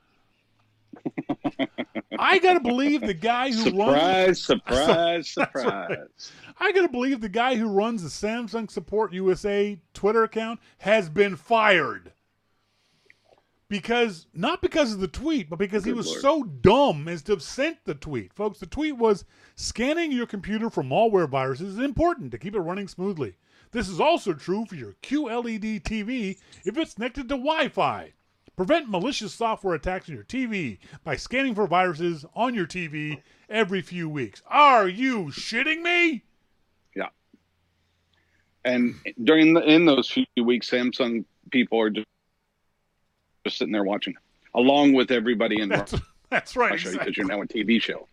I got to believe the guy who runs... Surprise. Right. I got to believe the guy who runs the Samsung Support USA Twitter account has been fired. Not because of the tweet, but because he was so dumb as to have sent the tweet. Folks, the tweet was, scanning your computer for malware viruses is important to keep it running smoothly. This is also true for your QLED TV if it's connected to Wi-Fi. Prevent malicious software attacks on your TV by scanning for viruses on your TV every few weeks. Are you shitting me? Yeah. And in those few weeks, Samsung people are just sitting there watching, along with everybody in. That's right. Exactly. Because you're now a TV show.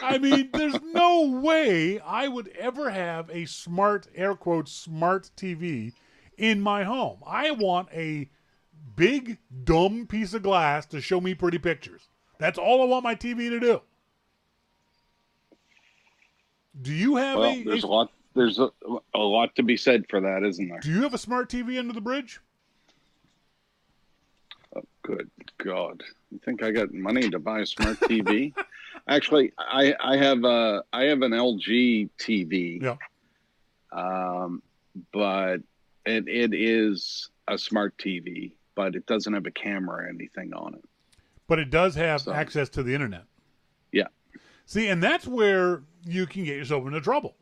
I mean, there's no way I would ever have a smart, air quotes, smart TV in my home. I want a big, dumb piece of glass to show me pretty pictures. That's all I want my TV to do. Do you have There's a lot to be said for that, isn't there? Do you have a smart TV under the bridge? Oh, good God. You think I got money to buy a smart TV? Actually, I have an LG TV. Yeah. But it is a smart TV, but it doesn't have a camera or anything on it. But it does have access to the internet. Yeah. See, and that's where you can get yourself into trouble.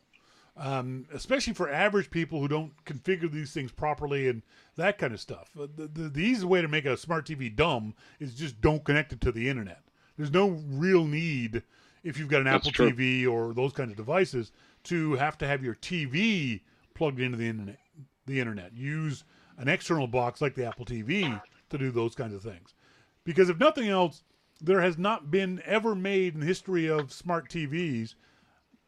especially for average people who don't configure these things properly and that kind of stuff. The easy way to make a smart TV dumb is just don't connect it to the internet. There's no real need, if you've got an Apple TV or those kinds of devices, to have your TV plugged into the internet. Use an external box like the Apple TV to do those kinds of things. Because if nothing else, there has not been ever made in the history of smart TVs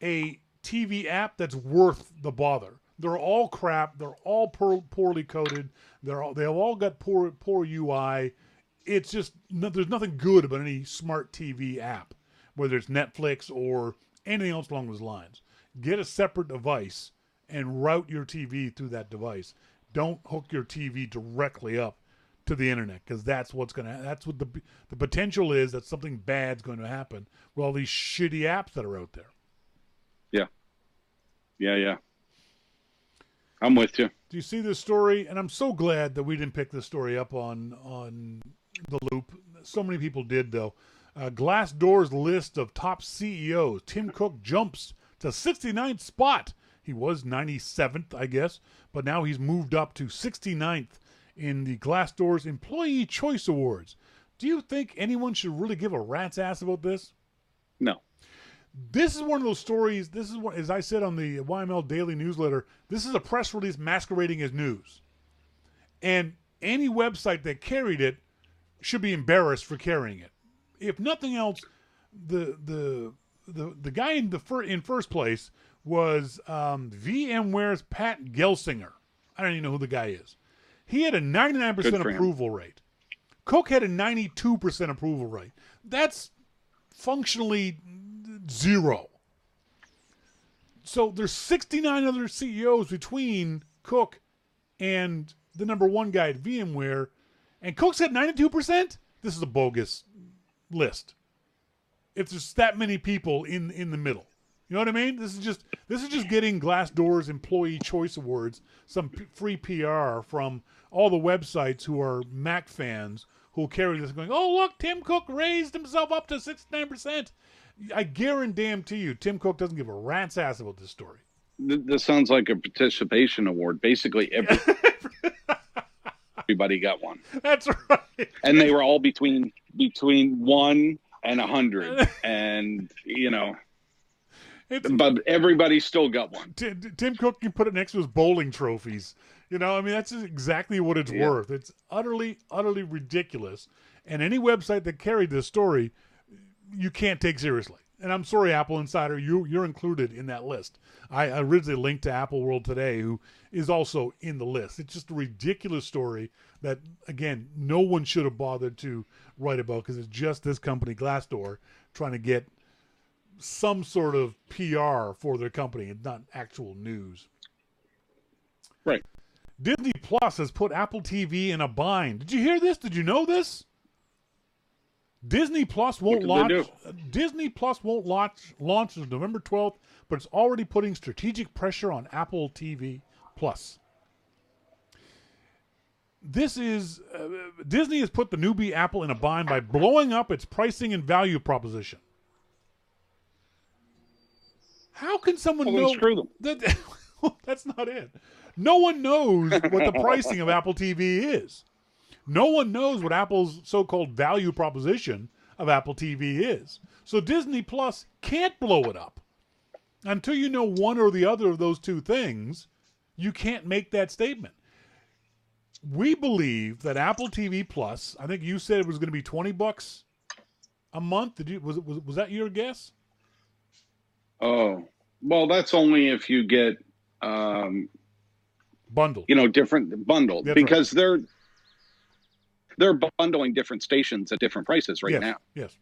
a TV app that's worth the bother. They're all crap. They're all poorly coded. They've all got poor UI. It's just there's nothing good about any smart TV app, whether it's Netflix or anything else along those lines. Get a separate device and route your TV through that device. Don't hook your TV directly up to the internet, because that's what the potential is, that something bad's going to happen with all these shitty apps that are out there. Yeah. I'm with you. Do you see this story? And I'm so glad that we didn't pick this story up on the Loop. So many people did, though. Glassdoor's list of top CEOs. Tim Cook jumps to 69th spot. He was 97th, I guess, but now he's moved up to 69th in the Glassdoor's Employee Choice Awards. Do you think anyone should really give a rat's ass about this? No. This is one of those stories. This is what, as I said on the YML Daily newsletter, this is a press release masquerading as news. And any website that carried it should be embarrassed for carrying it. If nothing else, the guy in first place was VMware's Pat Gelsinger. I don't even know who the guy is. He had a 99% approval rate. Cook had a 92% approval rate. That's functionally zero. So there's 69 other CEOs between Cook and the number one guy at VMware, and Cook's at 92%. This is a bogus list. If there's that many people in the middle, you know what I mean? This is just getting Glassdoor's Employee Choice Awards, some free PR from all the websites who are Mac fans who will carry this, going, "Oh look, Tim Cook raised himself up to 69%." I guarantee you, Tim Cook doesn't give a rat's ass about this story. This sounds like a participation award. Basically, everybody got one. That's right. And they were all between 1 and 100, and but everybody still got one. Tim Cook can put it next to his bowling trophies. I mean, that's exactly what it's worth. It's utterly, utterly ridiculous. And any website that carried this story, you can't take seriously. And I'm sorry, Apple Insider, you're included in that list. I originally linked to Apple World Today, who is also in the list. It's just a ridiculous story that, again, no one should have bothered to write about, because it's just this company, Glassdoor, trying to get some sort of PR for their company and not actual news. Right. Disney Plus has put Apple TV in a bind. Did you hear this? Did you know this? Disney Plus won't launch. Disney Plus won't launch on November 12th, but it's already putting strategic pressure on Apple TV Plus. This is Disney has put the newbie Apple in a bind by blowing up its pricing and value proposition. How can someone know that? That's not it. No one knows what the pricing of Apple TV is. No one knows what Apple's so-called value proposition of Apple TV is. So Disney Plus can't blow it up. Until you know one or the other of those two things, you can't make that statement. We believe that Apple TV Plus, I think you said it was going to be $20 a month. Was that your guess? Oh, well, that's only if you get bundled. Different bundled. That's because right. They're bundling different stations at different prices now. Yes.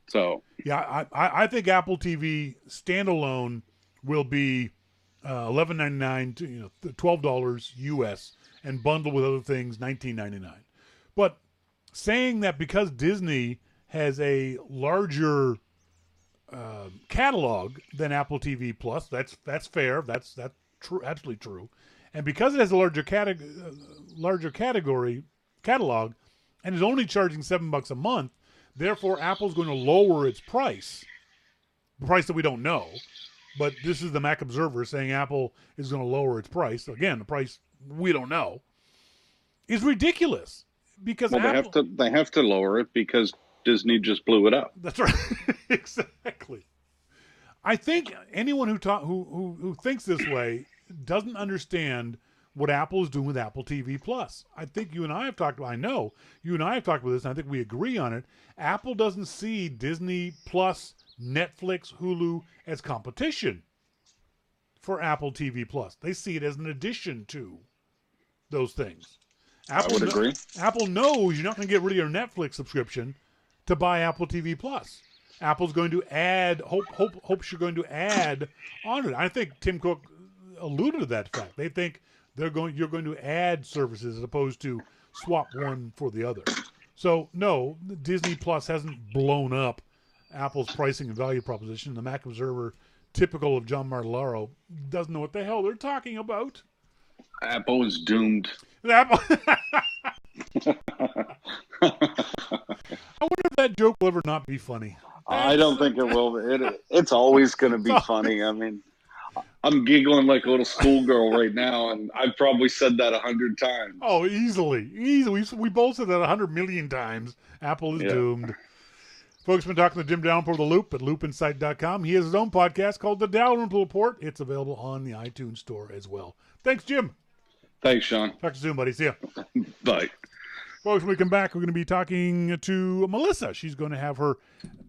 So yeah, I think Apple TV standalone will be $11.99 to $12 US, and bundled with other things $19.99. But saying that because Disney has a larger catalog than Apple TV Plus, that's fair. That's true, absolutely true. And because it has a larger catalog and is only charging $7 a month, therefore Apple's going to lower its price, the price that we don't know, but this is the Mac Observer saying Apple is going to lower its price. Again, the price we don't know is ridiculous because Well, Apple, they have to lower it because Disney just blew it up. That's right. Exactly. I think anyone who thinks this way doesn't understand what Apple is doing with Apple TV Plus. I think you and I have talked about. I know you and I have talked about this, and I think we agree on it. Apple doesn't see Disney Plus, Netflix, Hulu as competition for Apple TV Plus. They see it as an addition to those things. Apple I would agree. Apple knows you're not going to get rid of your Netflix subscription to buy Apple TV Plus. Apple's going to add, hopes you're going to add on it. I think Tim Cook alluded to that fact. They think you're going to add services as opposed to swap one for the other. So no, Disney Plus hasn't blown up Apple's pricing and value proposition. The Mac Observer, typical of John Martellaro, doesn't know what the hell they're talking about. Apple is doomed. Apple. I wonder if that joke will ever not be funny. I don't think it will. It's always going to be funny. I mean, I'm giggling like a little schoolgirl right now, and I've probably said that 100 times. Oh, easily. We both said that 100 million times. Apple is doomed. Folks, been talking to Jim Dalrymple of The Loop at loopinsight.com. He has his own podcast called The Dalrymple Report. It's available on the iTunes store as well. Thanks, Jim. Thanks, Shawn. Talk to you soon, buddy. See ya. Bye. Folks, when we come back, we're going to be talking to Melissa. She's going to have her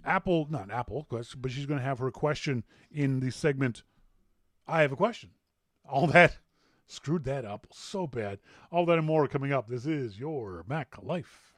but she's going to have her question in the segment, I Have a Question. All that, screwed that up so bad. All that and more coming up. This is your Mac Life.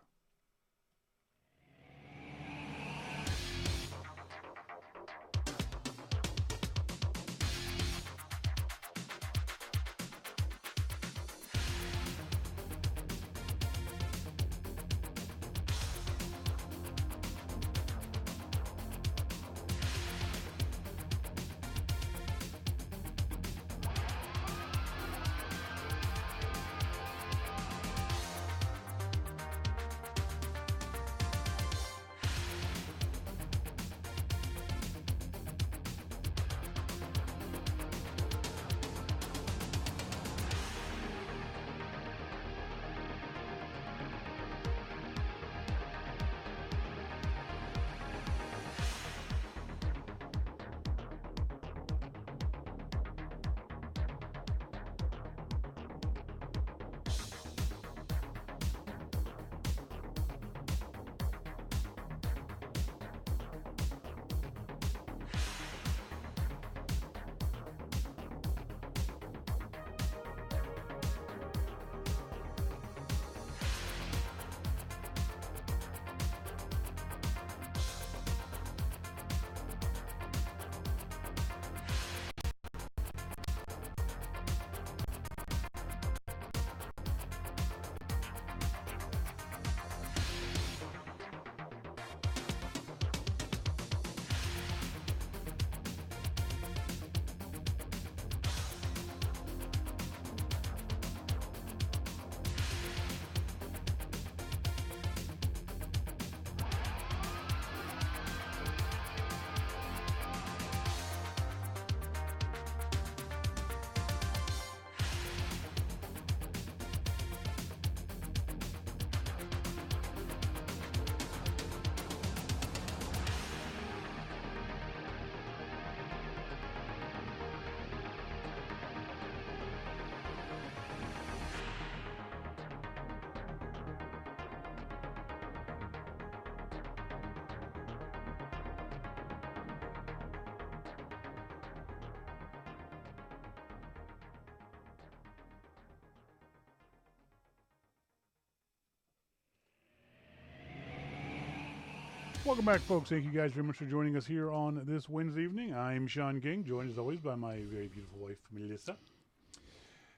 Welcome back, folks. Thank you guys very much for joining us here on this Wednesday evening. I'm Shawn King, joined as always by my very beautiful wife, Melissa.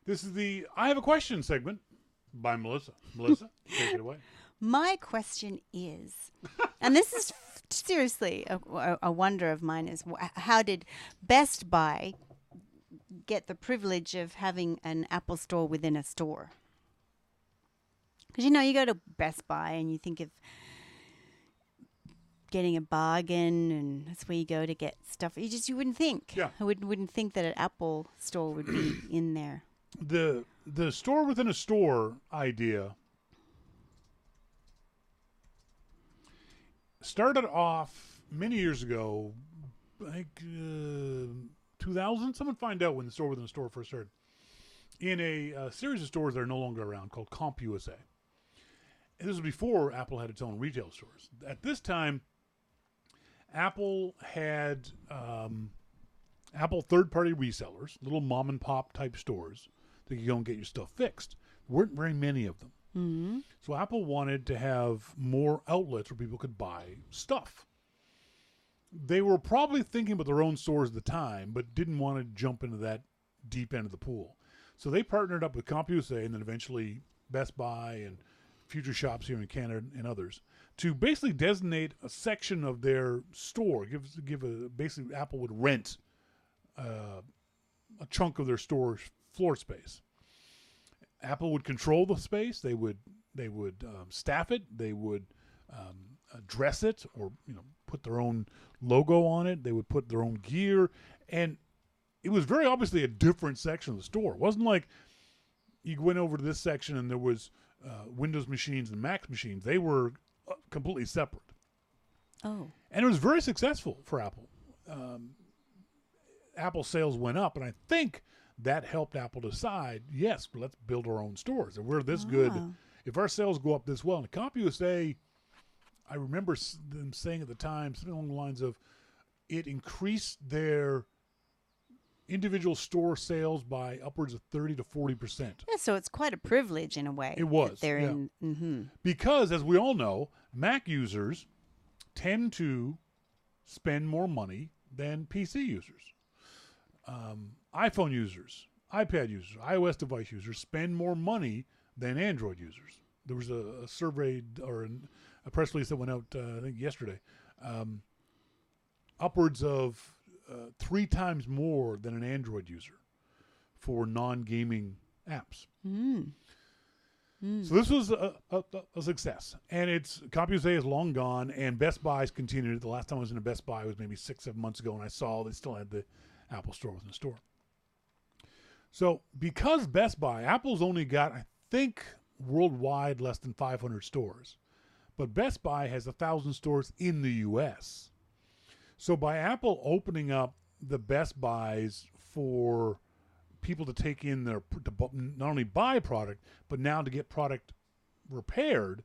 This is the I Have a Question segment by Melissa. Melissa, take it away. My question is, and this is seriously a wonder of mine, is how did Best Buy get the privilege of having an Apple store within a store? Because, you go to Best Buy and you think of getting a bargain, and that's where you go to get stuff. You wouldn't think. Yeah. I wouldn't think that an Apple store would be in there. The store within a store idea started off many years ago, like 2000. Someone find out when the store within a store first started. In a series of stores that are no longer around called CompUSA. And this was before Apple had its own retail stores. At this time, Apple had Apple third-party resellers, little mom-and-pop type stores that you go and get your stuff fixed. There weren't very many of them. Mm-hmm. So Apple wanted to have more outlets where people could buy stuff. They were probably thinking about their own stores at the time, but didn't want to jump into that deep end of the pool. So they partnered up with CompUSA and then eventually Best Buy and Future Shops here in Canada and others to basically designate a section of their store. Basically Apple would rent a chunk of their store's floor space. Apple would control the space. They would staff it. They would dress it, or put their own logo on it. They would put their own gear, and it was very obviously a different section of the store. It wasn't like you went over to this section and there was Windows machines and Mac machines. They were completely separate. Oh. And it was very successful for Apple. Apple sales went up, and I think that helped Apple decide, yes, let's build our own stores. If we're this good, if our sales go up this well. And CompUSA, I remember them saying at the time, something along the lines of, it increased their individual store sales by upwards of 30 to 40%. Yeah, so it's quite a privilege in a way. It was. That they're in. Mm-hmm. Because, as we all know, Mac users tend to spend more money than PC users. iPhone users, iPad users, iOS device users spend more money than Android users. There was a survey or a press release that went out, I think, yesterday. Upwards of 3 times more than an Android user for non-gaming apps. Mm. Mm. So this was a success. And CompUSA is long gone, and Best Buy's continued. The last time I was in a Best Buy was maybe 6-7 months ago, and I saw they still had the Apple store within the store. So because Best Buy, Apple's only got, I think, worldwide less than 500 stores. But Best Buy has 1,000 stores in the U.S., so by Apple opening up the Best Buys for people to take in to not only buy product, but now to get product repaired,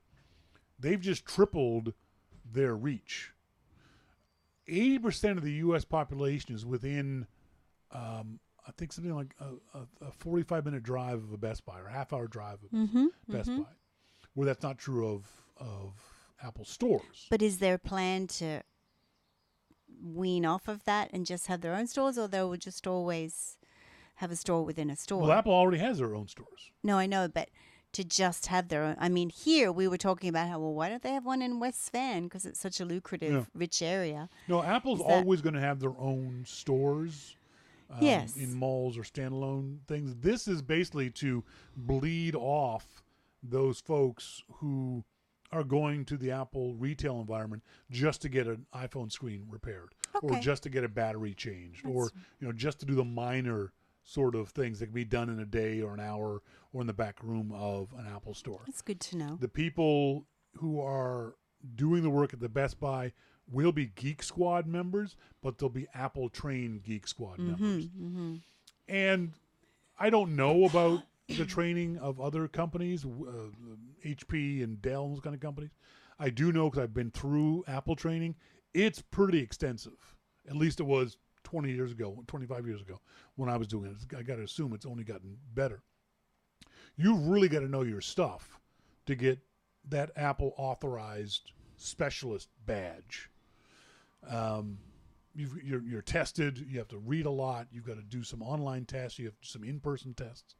they've just tripled their reach. 80% of the U.S. population is within, I think, something like a 45-minute drive of a Best Buy or a half-hour drive of Best Buy, where that's not true of Apple stores. But is there a plan to wean off of that and just have their own stores, or they would just always have a store within a store? Well, Apple already has their own stores. No, I know, but to just have their own. I mean, here we were talking about how, well, why don't they have one in West Van, because it's such a lucrative, rich area. No, Apple's always going to have their own stores. Yes. In malls or standalone things. This is basically to bleed off those folks who are going to the Apple retail environment just to get an iPhone screen repaired, or just to get a battery changed, or just to do the minor sort of things that can be done in a day or an hour or in the back room of an Apple store. That's good to know. The people who are doing the work at the Best Buy will be Geek Squad members, but they'll be Apple trained Geek Squad members. Mm-hmm. And I don't know about the training of other companies, HP and Dell and those kind of companies. I do know, because I've been through Apple training. It's pretty extensive. At least it was 20 years ago, 25 years ago when I was doing it. I got to assume it's only gotten better. You've really got to know your stuff to get that Apple authorized specialist badge. You're tested. You have to read a lot. You've got to do some online tests. You have to do some in-person tests.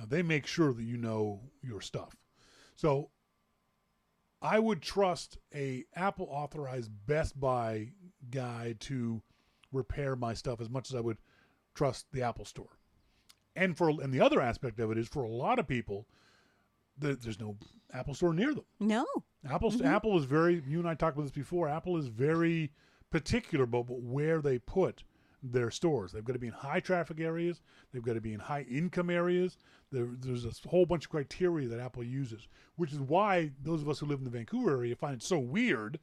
They make sure that you know your stuff. So I would trust a Apple authorized Best Buy guy to repair my stuff as much as I would trust the Apple store. And the other aspect of it is, for a lot of people, there's no Apple store near them. No. Apple is very, you and I talked about this before, Apple is very particular about where they put their stores. They've got to be in high traffic areas. They've got to be in high income areas. There's a whole bunch of criteria that Apple uses, which is why those of us who live in the Vancouver area find it so weird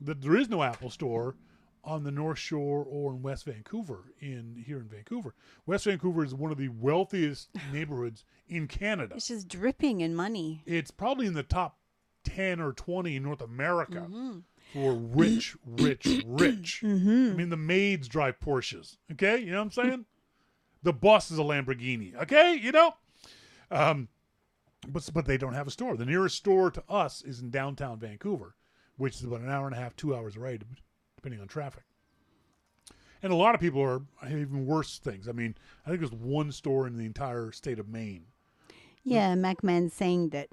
that there is no Apple store on the North Shore or in West Vancouver here in Vancouver. West Vancouver is one of the wealthiest neighborhoods in Canada. It's just dripping in money. It's probably in the top 10 or 20 in North America for rich, rich. I mean, the maids drive Porsches. Okay, you know what I'm saying? The boss is a Lamborghini. Okay, you know. But they don't have a store. The nearest store to us is in downtown Vancouver, which is about an hour and a half, 2 hours away, depending on traffic. And a lot of people have even worse things. I mean, I think there's one store in the entire state of Maine. Yeah, MacMan's saying that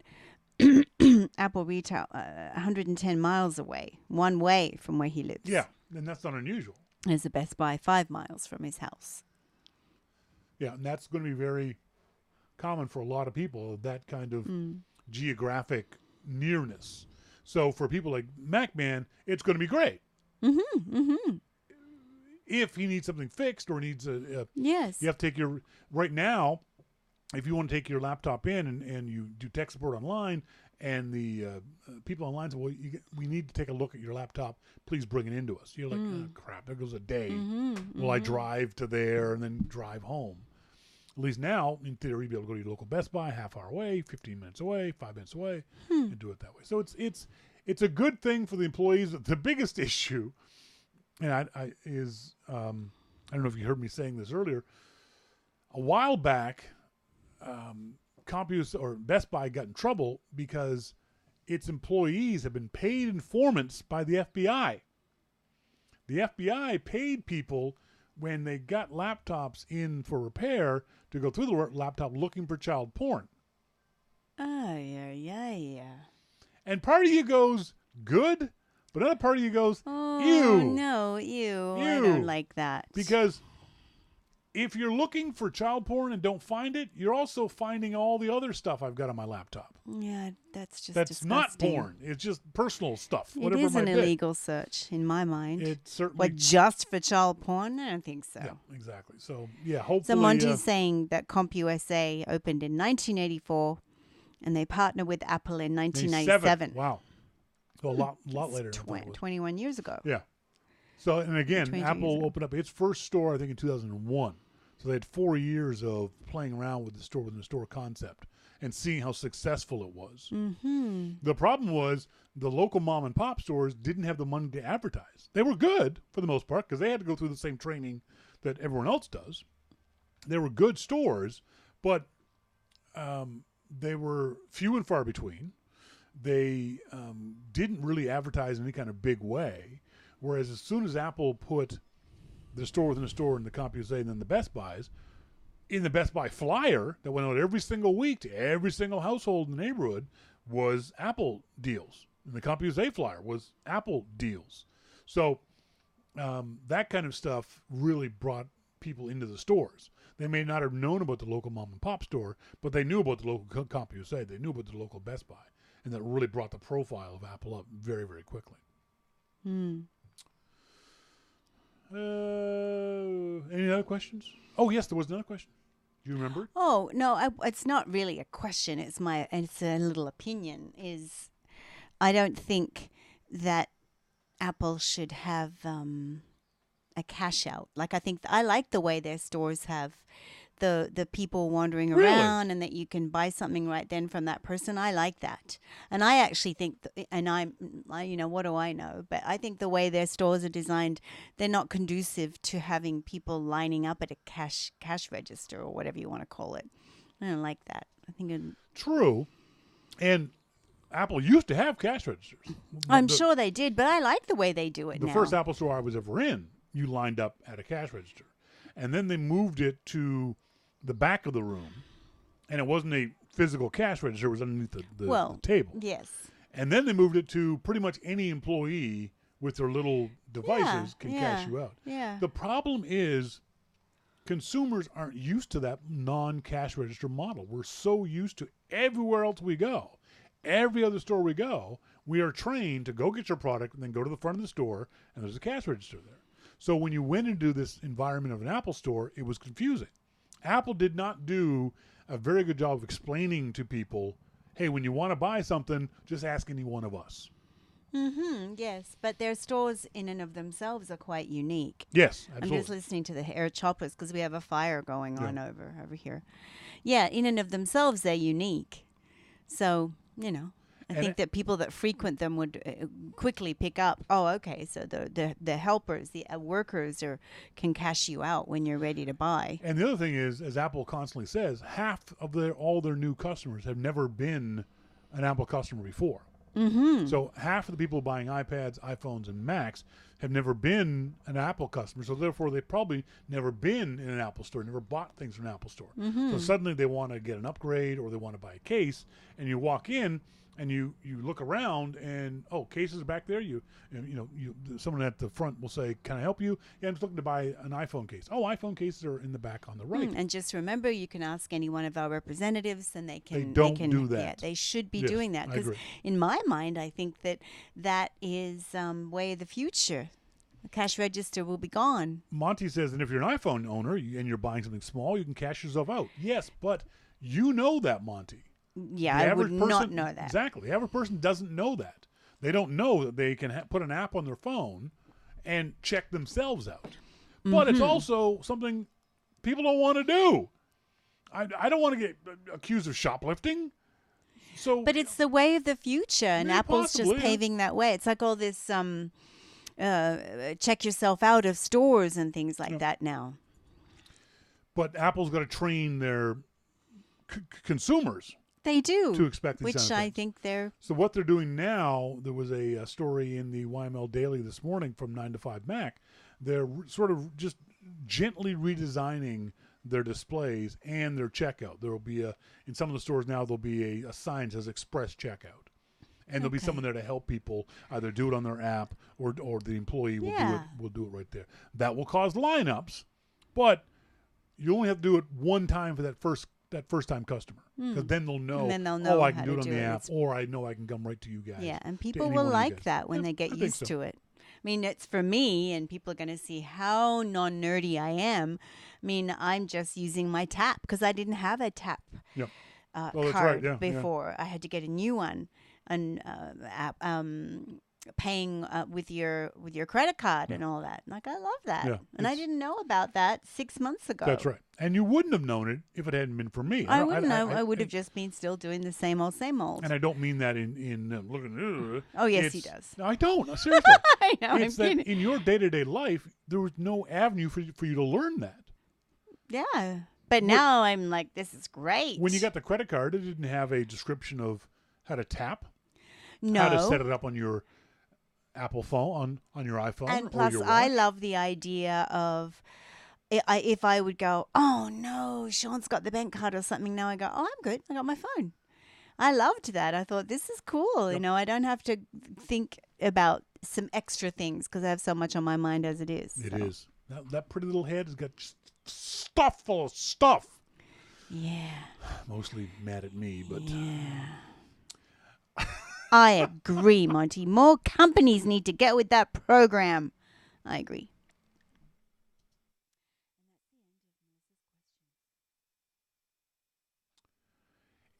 Apple retail 110 miles away, one way from where he lives. Yeah, and that's not unusual. There's a Best Buy 5 miles from his house. Yeah, and that's going to be very common for a lot of people, that kind of geographic nearness. So for people like MacMan, it's going to be great. If he needs something fixed or needs yes, you have to take right now, if you want to take your laptop in and you do tech support online, and the people online say, well, we need to take a look at your laptop. Please bring it into us. You're like, oh, crap, there goes a day. Will I drive to there and then drive home? At least now, in theory, you'll be able to go to your local Best Buy, half hour away, 15 minutes away, 5 minutes away, and do it that way. So it's a good thing for the employees. The biggest issue, and I don't know if you heard me saying this earlier, a while back, CompUSA or Best Buy got in trouble because its employees have been paid informants by the FBI. The FBI paid people when they got laptops in for repair to go through the laptop looking for child porn. Oh, yeah. And part of you goes, good, but another part of you goes, Oh, ew. no, ew. I don't like that. Because if you're looking for child porn and don't find it, you're also finding all the other stuff I've got on my laptop. Yeah, that's just That's disgusting. not porn. It's just personal stuff. It Whatever is it an might be. illegal search in my mind. It certainly. But just for child porn? I don't think so. Yeah, exactly. So, yeah, hopefully. So Monty's saying that CompUSA opened in 1984 and they partnered with Apple in 1997. Wow. So a lot later. It's than I thought it was. 21 years ago. Yeah. So, and again, 22 years Apple ago. opened up its first store, I think, in 2001. So they had 4 years of playing around with the store concept and seeing how successful it was. Mm-hmm. The problem was the local mom and pop stores didn't have the money to advertise. They were good for the most part because they had to go through the same training that everyone else does. They were good stores, but they were few and far between. They didn't really advertise in any kind of big way. Whereas as soon as Apple put the store within a store in the CompUSA and then the Best Buys, in the Best Buy flyer that went out every single week to every single household in the neighborhood was Apple deals. And the CompUSA flyer was Apple deals. So that kind of stuff really brought people into the stores. They may not have known about the local mom and pop store, but they knew about the local CompUSA. They knew about the local Best Buy. And that really brought the profile of Apple up very, very quickly. Any other questions? Oh, yes, there was another question. Do you remember? Oh, no, it's not really a question. It's a little opinion. I don't think that Apple should have a cash out. Like, I like the way their stores have the people wandering around and that you can buy something right then from that person. I like that. And I actually think, what do I know? But I think the way their stores are designed, they're not conducive to having people lining up at a cash register or whatever you want to call it. I don't like that. I think True. And Apple used to have cash registers. I'm sure they did, but I like the way they do it now. The first Apple store I was ever in, you lined up at a cash register. And then they moved it to the back of the room, and it wasn't a physical cash register. It was underneath the table. Yes. And then they moved it to pretty much any employee with their little devices can cash you out. Yeah. The problem is consumers aren't used to that non-cash register model. We're so used to everywhere else we go. Every other store we go, we are trained to go get your product and then go to the front of the store and there's a cash register there. So when you went into this environment of an Apple store, it was confusing. Apple did not do a very good job of explaining to people, hey, when you want to buy something, just ask any one of us. Yes, but their stores in and of themselves are quite unique. Yes, I'm absolutely. just listening to the air choppers because we have a fire going on over here. Yeah, in and of themselves, they're unique. So, I think that people that frequent them would quickly pick up, oh, okay, so the helpers, the workers can cash you out when you're ready to buy. And the other thing is, as Apple constantly says, half of all their new customers have never been an Apple customer before. So half of the people buying iPads, iPhones, and Macs have never been an Apple customer. So therefore, they've probably never been in an Apple store, never bought things from an Apple store. So suddenly they want to get an upgrade or they want to buy a case, and you walk in and you look around and cases are back there. Someone at the front will say, "Can I help you?" Yeah, I'm just looking to buy an iPhone case. Oh, iPhone cases are in the back on the right. And just remember, you can ask any one of our representatives, and they can. They don't do that. Yeah, they should be Yes, doing that, I because agree. in my mind, I think that is way of the future. The cash register will be gone. Monty says, and if you're an iPhone owner and you're buying something small, you can cash yourself out. Yes, but you know that, Monty. Yeah, I would not know that. Exactly. The average person doesn't know that. They don't know that they can put an app on their phone and check themselves out. But it's also something people don't want to do. I don't want to get accused of shoplifting. But it's the way of the future, and Apple's just paving that way. It's like all this check yourself out of stores and things like that now. But Apple's got to train their consumers. They do. To expect these which I think they're... So what they're doing now, there was a story in the YML Daily this morning from 9 to 5 Mac. They're sort of just gently redesigning their displays and their checkout. There will be in some of the stores now, there'll be a sign that says Express Checkout. And there'll be someone there to help people either do it on their app or the employee will do it right there. That will cause lineups, but you only have to do it one time for that first time customer, because then they'll know. I can do it on the app, or I know I can come right to you guys. Yeah, and people will like that when they get used to it. I mean, it's for me, and people are going to see how non-nerdy I am. I mean, I'm just using my tap because I didn't have a tap card before. I had to get a new one, and paying with your credit card and all that. Like, I love that. And I didn't know about that 6 months ago. That's right. And you wouldn't have known it if it hadn't been for me. I wouldn't know. I would have just been still doing the same old. And I don't mean that in looking. Oh, yes, he does. No, I don't. Seriously. I know. It's that in your day-to-day life, there was no avenue for you to learn that. Yeah. But now I'm like, this is great. When you got the credit card, it didn't have a description of how to tap. No. How to set it up on your Apple phone, on your iPhone. And or plus, your watch. I love the idea of if I would go, oh no, Shawn's got the bank card or something. Now I go, oh, I'm good. I got my phone. I loved that. I thought, this is cool. Yep. I don't have to think about some extra things because I have so much on my mind as it is. It is. That pretty little head has got stuff full of stuff. Yeah. Mostly mad at me, but... Yeah. I agree, Monty. More companies need to get with that program. I agree.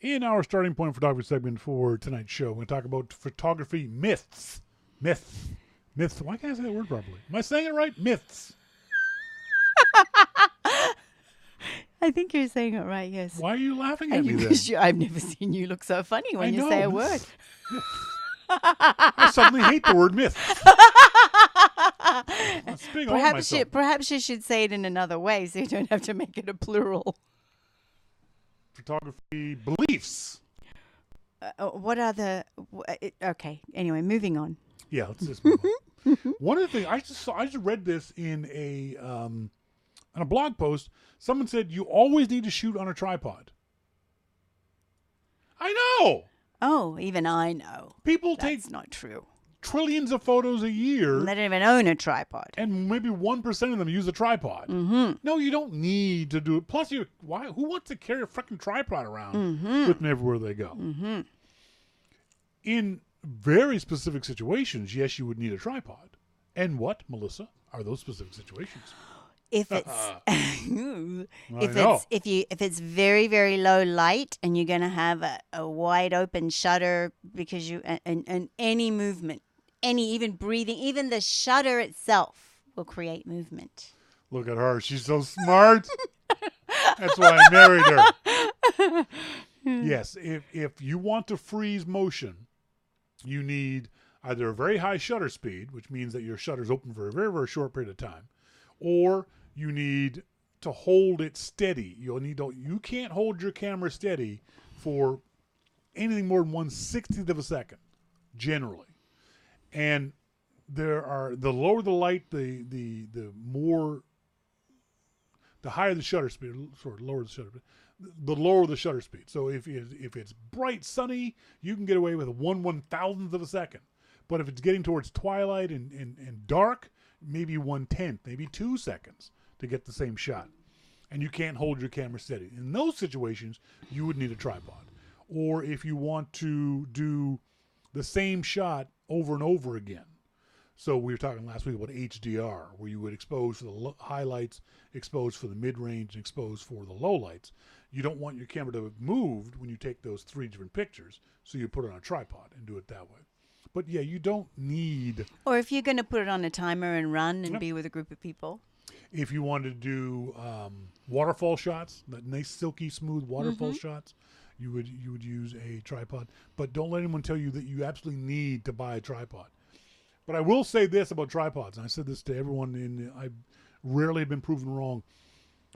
In our starting point photography segment for tonight's show, we're going to talk about photography myths. Myths. Why can't I say that word properly? Am I saying it right? Myths. I think you're saying it right, yes. Why are you laughing at me then? I've never seen you look so funny when you say a word. I suddenly hate the word myth. Perhaps you should say it in another way so you don't have to make it a plural. Photography beliefs. What are the... okay, anyway, moving on. Yeah, let's just move on. One of the things, I just read this in on a blog post. Someone said you always need to shoot on a tripod. I know. Oh, even I know. People That's not true. trillions of photos a year. They don't even own a tripod. And maybe 1% of them use a tripod. Mm-hmm. No, you don't need to do it. Plus, who wants to carry a freaking tripod around with them everywhere they go? Mm-hmm. In very specific situations, yes, you would need a tripod. And what, Melissa, are those specific situations? If it's know. if it's very, very low light and you're going to have a wide open shutter because you and any movement, even breathing, even the shutter itself will create movement. Look at her. She's so smart. That's why I married her. Yes, if you want to freeze motion, you need either a very high shutter speed, which means that your shutter's open for a very, very short period of time, or you need to hold it steady. You can't hold your camera steady for anything more than 1/60th of a second, generally. And the lower the light, the higher the shutter speed. Sorry, lower the shutter speed. The lower the shutter speed. So if it's bright sunny, you can get away with 1/1000th of a second. But if it's getting towards twilight and dark, maybe 1/10, maybe 2 seconds to get the same shot. And you can't hold your camera steady. In those situations, you would need a tripod. Or if you want to do the same shot over and over again. So we were talking last week about HDR, where you would expose for the highlights, expose for the mid-range, and expose for the lowlights. You don't want your camera to have moved when you take those 3 different pictures, so you put it on a tripod and do it that way. But yeah, you don't need... Or if you're going to put it on a timer and run and be with a group of people. If you wanted to do waterfall shots, that nice silky smooth waterfall shots, you would use a tripod. But don't let anyone tell you that you absolutely need to buy a tripod. But I will say this about tripods, and I said this to everyone, I rarely have been proven wrong.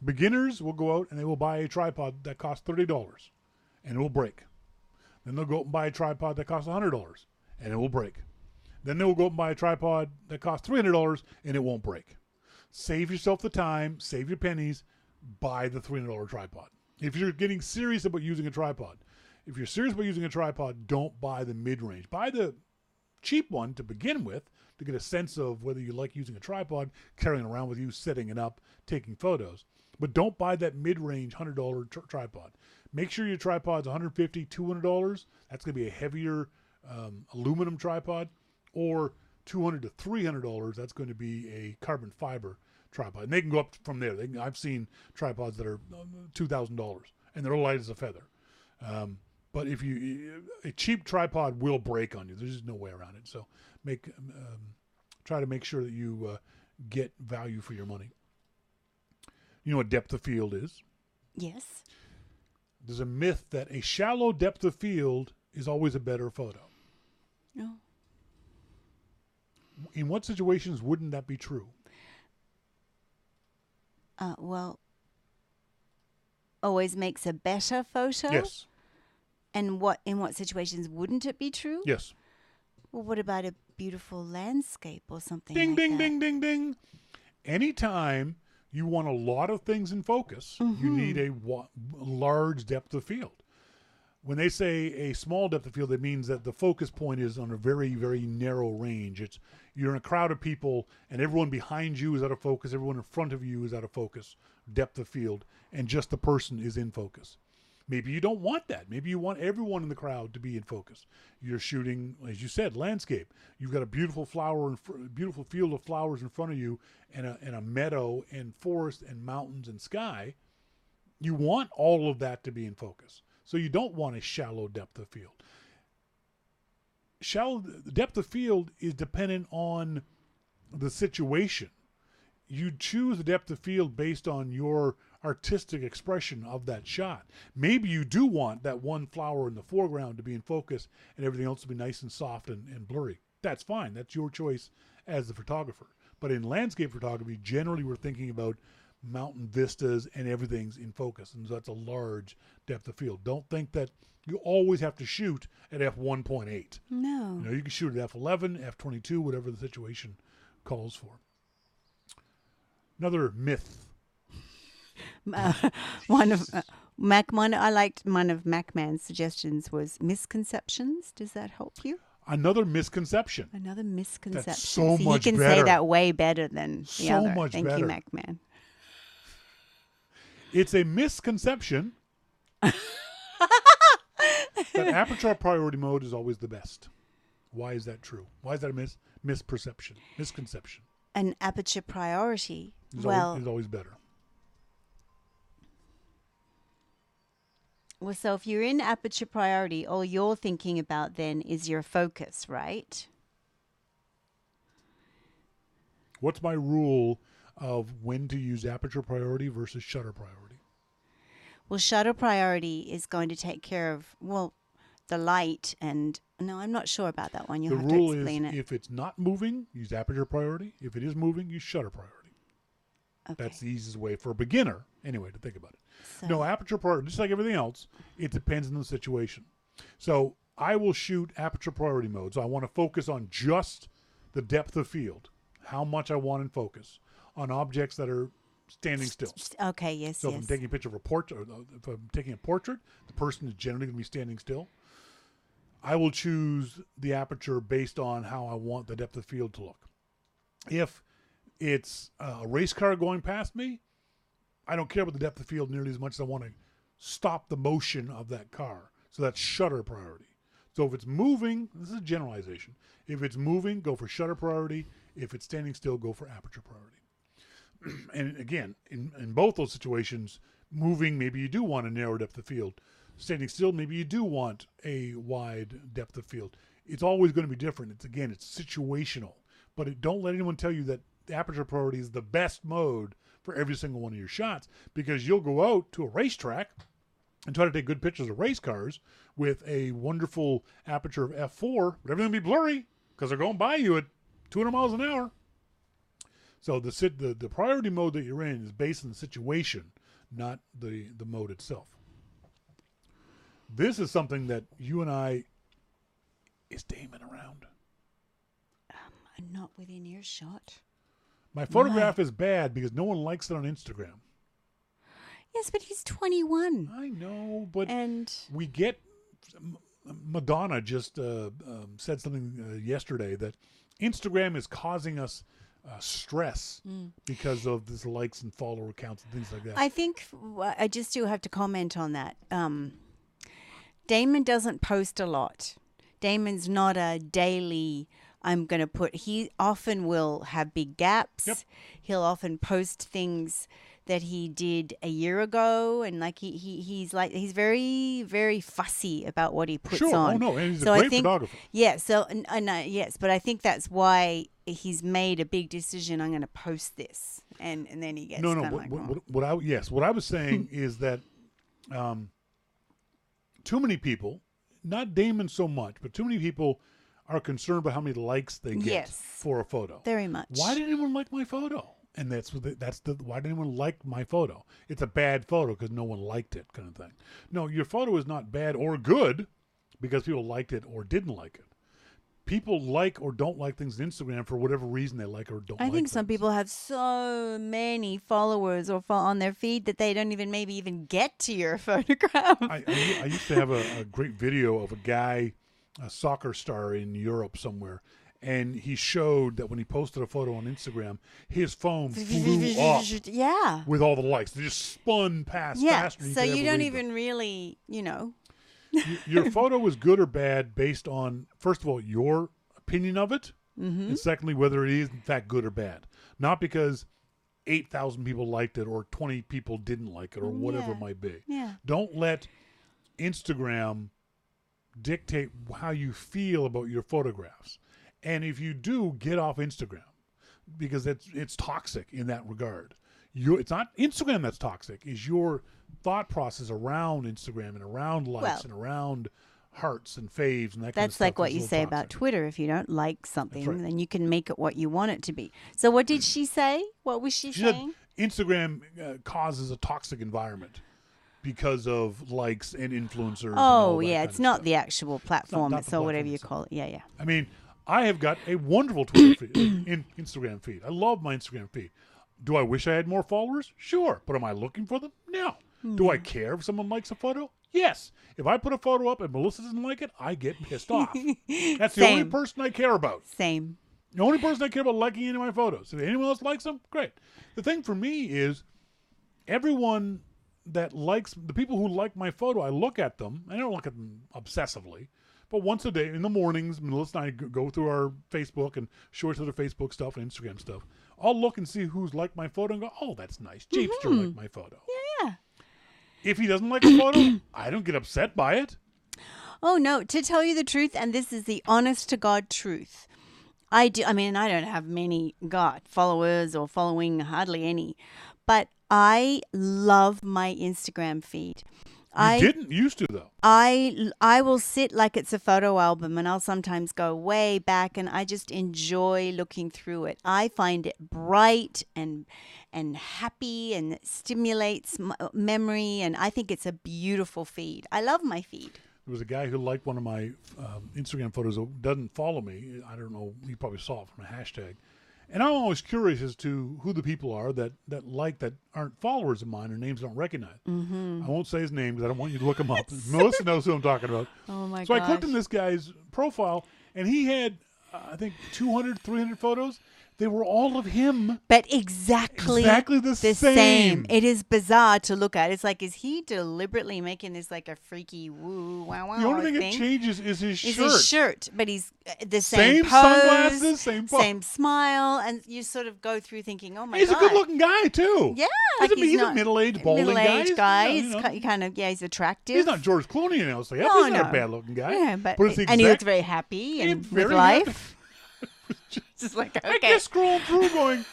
Beginners will go out and they will buy a tripod that costs $30, and it will break. Then they'll go out and buy a tripod that costs $100, and it will break. Then they will go out and buy a tripod that costs $300, and it won't break. Save yourself the time, save your pennies, buy the $300 tripod. If you're getting serious about using a tripod, don't buy the mid-range. Buy the cheap one to begin with to get a sense of whether you like using a tripod, carrying it around with you, setting it up, taking photos. But don't buy that mid-range $100 tripod. Make sure your tripod's $150, $200. That's going to be a heavier aluminum tripod. Or $200 to $300, that's going to be a carbon fiber tripod. And they can go up from there. I've seen tripods that are $2,000, and they're light as a feather. But a cheap tripod will break on you. There's just no way around it. So try to make sure that you get value for your money. You know what depth of field is? Yes. There's a myth that a shallow depth of field is always a better photo. No. In what situations wouldn't that be true? Well, always makes a better photo? Yes. And in what situations wouldn't it be true? Yes. Well, what about a beautiful landscape or something Ding, like ding, that? ding, ding, ding. Anytime you want a lot of things in focus, you need a large depth of field. When they say a small depth of field, it means that the focus point is on a very, very narrow range. You're in a crowd of people, and everyone behind you is out of focus, everyone in front of you is out of focus, depth of field, and just the person is in focus. Maybe you don't want that. Maybe you want everyone in the crowd to be in focus. You're shooting, as you said, landscape. You've got a beautiful beautiful field of flowers in front of you, and a meadow and forest and mountains and sky. You want all of that to be in focus. So you don't want a shallow depth of field. Shallow depth of field is dependent on the situation. You choose the depth of field based on your artistic expression of that shot. Maybe you do want that one flower in the foreground to be in focus and everything else to be nice and soft and blurry. That's fine. That's your choice as the photographer. But in landscape photography, generally we're thinking about mountain vistas and everything's in focus. And so that's a large depth of field. Don't think that you always have to shoot at f1.8. No. You can shoot at f11, f22, whatever the situation calls for. Another myth. One of I liked one of MacMan's suggestions was misconceptions. Does that help you? Another misconception. Another misconception. That's so See, much he can better. say that way better than the So other. much Thank better. you, MacMan. It's a misconception that aperture priority mode is always the best. Why is that true? Why is that a misconception? An aperture priority. Is Well, always better. well, so if you're in aperture priority, all you're thinking about then is your focus, right? What's my rule of when to use aperture priority versus shutter priority? Well, shutter priority is going to take care of, well, the light and, no, I'm not sure about that one. You'll The have to rule is explain it. if it's not moving, use aperture priority. If it is moving, use shutter priority. Okay. That's the easiest way for a beginner, anyway, to think about it. So- No, aperture priority, just like everything else, it depends on the situation. So I will shoot aperture priority mode. So I want to focus on just the depth of field, how much I want in focus on objects that are standing still. Okay, yes, So if yes. I'm taking a picture of a portrait, or if I'm taking a portrait, the person is generally going to be standing still. I will choose the aperture based on how I want the depth of field to look. If it's a race car going past me, I don't care about the depth of field nearly as much as I want to stop the motion of that car. So that's shutter priority. So if it's moving, this is a generalization. If it's moving, go for shutter priority. If it's standing still, go for aperture priority. And again, in both those situations, moving, maybe you do want a narrow depth of field. Standing still, maybe you do want a wide depth of field. It's always going to be different. It's situational. But don't let anyone tell you that the aperture priority is the best mode for every single one of your shots, because you'll go out to a racetrack and try to take good pictures of race cars with a wonderful aperture of f4, but everything will be blurry because they're going by you at 200 miles an hour. So the priority mode that you're in is based on the situation, not the mode itself. This is something that you and I, is Damon around? I'm not within earshot. My photograph is bad because no one likes it on Instagram. Yes, but he's 21. I know, but And we get, Madonna just said something yesterday that Instagram is causing us stress because of this likes and follower counts and things like that. I think I just do have to comment on that. Damon doesn't post a lot. Damon's not a daily, he often will have big gaps. Yep. He'll often post things that he did a year ago, and like he's very, very fussy about what he puts Sure. on. Oh no, and he's So a I great think, photographer. yeah, so yes, but I think that's why he's made a big decision. I'm going to post this, and then he gets No. kinda like, oh. What I was saying is that too many people, not Damon so much, but too many people are concerned about how many likes they get Yes. for a photo. Very much. Why didn't anyone like my photo? And why didn't anyone like my photo? It's a bad photo because no one liked it, kind of thing. No, your photo is not bad or good because people liked it or didn't like it. People like or don't like things on Instagram for whatever reason they like or don't I like think some things. people have so many followers or on their feed that they don't even get to your photograph. I used to have a great video of a guy, a soccer star in Europe somewhere, and he showed that when he posted a photo on Instagram, his phone flew up Yeah. with all the likes. They just spun past Yeah. faster than So could you ever don't read them. even really, Your photo is good or bad based on, first of all, your opinion of it, and secondly, whether it is in fact good or bad. Not because 8,000 people liked it or 20 people didn't like it or whatever it might be. Yeah. Don't let Instagram dictate how you feel about your photographs. And if you do, get off Instagram because it's toxic in that regard. It's not Instagram that's toxic. It's your thought process around Instagram and around likes and around hearts and faves and that kind of stuff. That's like what is a you little say toxic. about Twitter. If you don't like something, right. then you can make it what you want it to be. So what did she say? What was she She said saying? Instagram causes a toxic environment because of likes and influencers. and Oh, all that yeah. kind It's of not stuff. the actual platform. not It's the or whatever platform you itself. call it. Yeah, yeah. I mean, I have got a wonderful Twitter feed, Instagram feed. I love my Instagram feed. Do I wish I had more followers? Sure. But am I looking for them? No. Do I care if someone likes a photo? Yes. If I put a photo up and Melissa doesn't like it, I get pissed off. That's the Same. only person I care about. Same. The only person I care about liking any of my photos. If anyone else likes them, great. The thing for me is everyone that likes, the people who like my photo, I look at them. I don't look at them obsessively. But once a day, in the mornings, Melissa and I go through our Facebook and short to their Facebook stuff and Instagram stuff. I'll look and see who's liked my photo and go, oh, that's nice. Jeepster liked my photo. Yeah. If he doesn't like a photo, I don't get upset by it. Oh, no. To tell you the truth, and this is the honest to God truth, I mean, I don't have many followers or following, hardly any, but I love my Instagram feed. You didn't used to, though. I will sit like it's a photo album, and I'll sometimes go way back, and I just enjoy looking through it. I find it bright and happy, and it stimulates memory, and I think it's a beautiful feed. I love my feed. There was a guy who liked one of my Instagram photos who doesn't follow me. I don't know. He probably saw it from a hashtag. And I'm always curious as to who the people are that aren't followers of mine or names I don't recognize. Mm-hmm. I won't say his name because I don't want you to look him up. Melissa knows who I'm talking about. Oh, my God. So I clicked on this guy's profile, and he had, I think, 200, 300 photos. They were all of him. But exactly the same. It is bizarre to look at. It's like, is he deliberately making this like a freaky woo wow wow The only thing thing? that changes is his shirt. His shirt, but he's the same pose, sunglasses, same smile, and you sort of go through thinking, oh my he's God. a good-looking guy, too. Yeah. He's a middle-aged, balding guy. Middle-aged guy. You know. He's kind of, he's attractive. He's not George Clooney, you know, so No, he's not a bad-looking guy. Yeah, but it's and he looks very happy and very with life. happy. Just like, okay. I kept scrolling through going,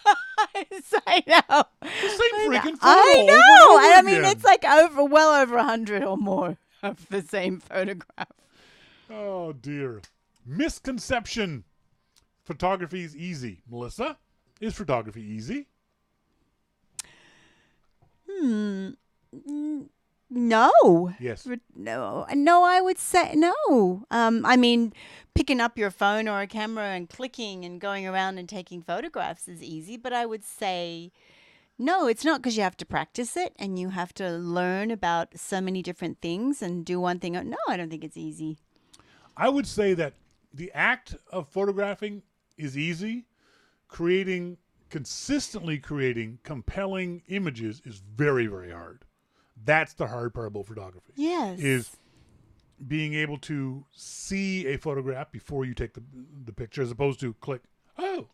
I know. the same freaking photo. I know. over and And I over mean, again. it's like well over 100 or more of the same photograph. Oh, dear. Misconception. Photography is easy. Melissa, is photography easy? No. Yes. No, I would say no. I mean, picking up your phone or a camera and clicking and going around and taking photographs is easy, but I would say no, it's not, because you have to practice it and you have to learn about so many different things and do one thing. No, I don't think it's easy. I would say that the act of photographing is easy. Consistently creating compelling images is very, very hard. That's the hard part about photography. Yes. Is being able to see a photograph before you take the picture, as opposed to click, oh,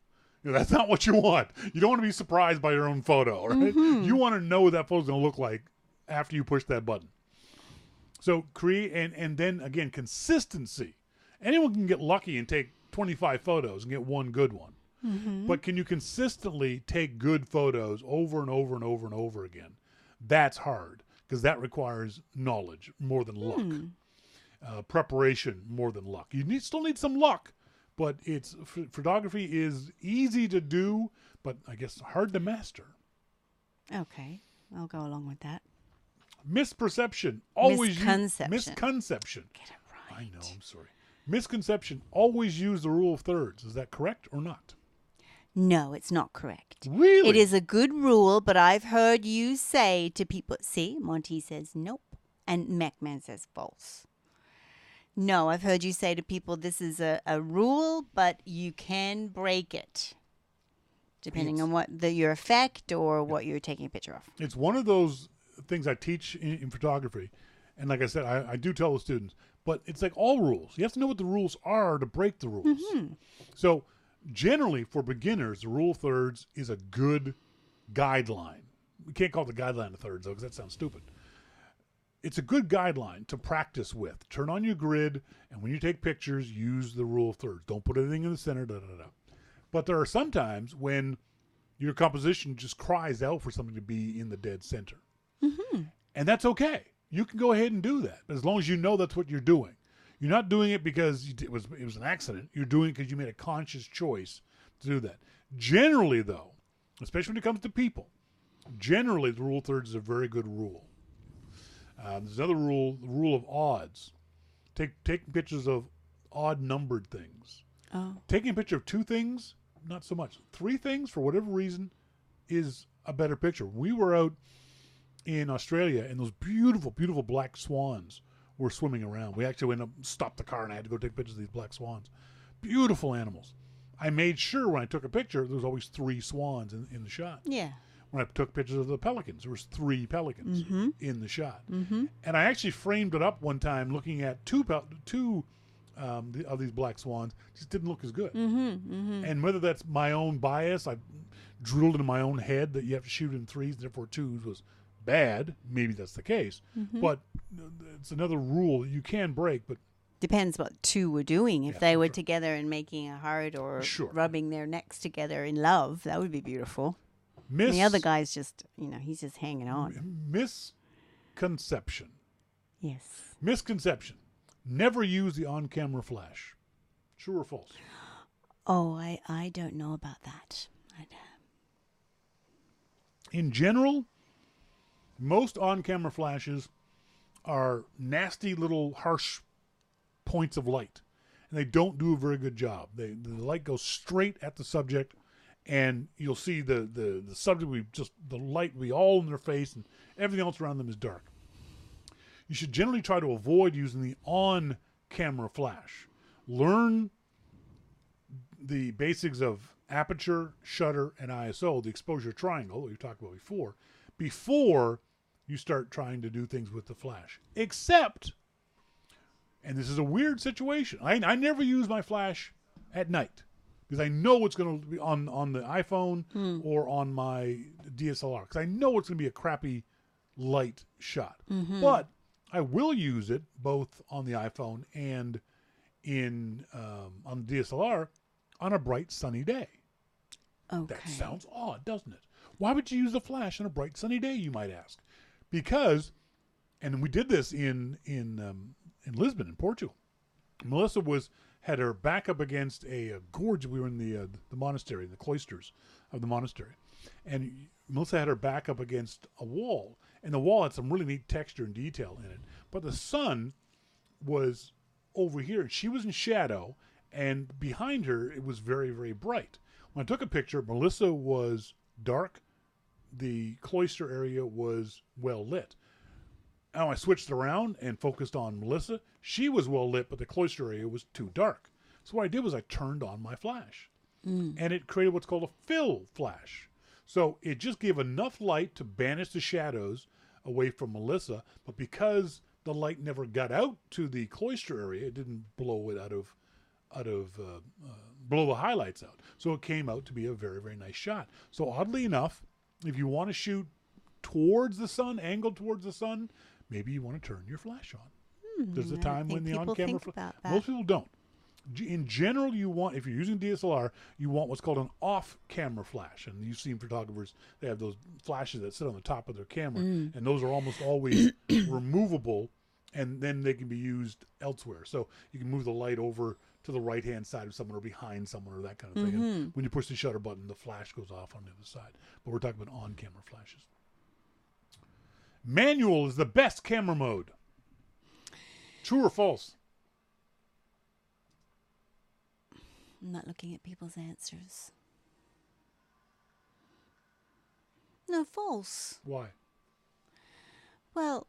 that's not what you want. You don't want to be surprised by your own photo, right? Mm-hmm. You want to know what that photo's going to look like after you push that button. So create, and then again, consistency. Anyone can get lucky and take 25 photos and get one good one. Mm-hmm. But can you consistently take good photos over and over and over and over again? That's hard, because that requires knowledge more than luck. Preparation more than luck. You still need some luck, but photography is easy to do, but I guess hard to master. Okay, I'll go along with that. Misconception. Misconception. Get it right. I know, I'm sorry. Misconception. Always use the rule of thirds. Is that correct or not? No, it's not correct. Really? It is a good rule, but I've heard you say to people, see, Monty says nope, and MacMan says false. No, I've heard you say to people, this is a rule, but you can break it, depending on what your effect or what you're taking a picture of. It's one of those things I teach in photography. And like I said, I do tell the students, but it's like all rules. You have to know what the rules are to break the rules. Mm-hmm. So generally, for beginners, the rule of thirds is a good guideline. We can't call it the guideline of thirds, though, because that sounds stupid. It's a good guideline to practice with. Turn on your grid, and when you take pictures, use the rule of thirds. Don't put anything in the center, da-da-da. But there are some times when your composition just cries out for something to be in the dead center. Mm-hmm. And that's okay. You can go ahead and do that, as long as you know that's what you're doing. You're not doing it because it was an accident. You're doing it because you made a conscious choice to do that. Generally, though, especially when it comes to people, generally the rule of thirds is a very good rule. There's another rule, the rule of odds. Taking pictures of odd-numbered things. Oh. Taking a picture of 2 things, not so much. 3 things, for whatever reason, is a better picture. We were out in Australia, and those beautiful, beautiful black swans were swimming around. We actually went up, stopped the car, and I had to go take pictures of these black swans. Beautiful animals. I made sure when I took a picture, there was always 3 swans in the shot. Yeah. When I took pictures of the pelicans, there was 3 pelicans in the shot. Mm-hmm. And I actually framed it up one time looking at two of these black swans. Just didn't look as good. Mm-hmm. Mm-hmm. And whether that's my own bias, I drilled into my own head that you have to shoot in 3s and therefore 2s was bad. Maybe that's the case. Mm-hmm. But it's another rule that you can break. But Depends what 2 were doing. If Yeah, they were sure. together and making a heart or Sure. rubbing their necks together in love, that would be beautiful. And the other guy's just, he's just hanging on. Misconception. Yes. Misconception. Never use the on-camera flash. True or false? Oh, I don't know about that. In general, most on-camera flashes are nasty little harsh points of light, and they don't do a very good job. The light goes straight at the subject, and you'll see the subject the light will be all in their face, and everything else around them is dark. You should generally try to avoid using the on-camera flash. Learn the basics of aperture, shutter, and ISO, the exposure triangle that we've talked about before you start trying to do things with the flash. Except, and this is a weird situation, I never use my flash at night because I know it's going to be on the iPhone or on my DSLR because I know it's going to be a crappy light shot. Mm-hmm. But I will use it both on the iPhone and on the DSLR on a bright sunny day. Okay. That sounds odd, doesn't it? Why would you use the flash on a bright sunny day, you might ask? Because, and we did this in Lisbon, in Portugal. Melissa had her back up against a gorge. We were in the monastery, the cloisters of the monastery. And Melissa had her back up against a wall. And the wall had some really neat texture and detail in it. But the sun was over here. She was in shadow. And behind her, it was very, very bright. When I took a picture, Melissa was dark. The cloister area was well lit. Now I switched around and focused on Melissa. She was well lit, but the cloister area was too dark. So what I did was I turned on my flash. And it created what's called a fill flash. So it just gave enough light to banish the shadows away from Melissa. But because the light never got out to the cloister area, it didn't blow it blow the highlights out. So it came out to be a very, very nice shot. So oddly enough, if you want to shoot towards the sun, angled towards the sun, maybe you want to turn your flash on. There's a time when the on-camera most people don't. In general, if you're using DSLR, you want what's called an off-camera flash. And you've seen photographers, they have those flashes that sit on the top of their camera, and those are almost always removable, and then they can be used elsewhere. So you can move the light over to the right-hand side of someone or behind someone or that kind of thing. And when you push the shutter button, the flash goes off on the other side. But we're talking about on-camera flashes. Manual is the best camera mode. True or false? I'm not looking at people's answers. No, false. Why? Well,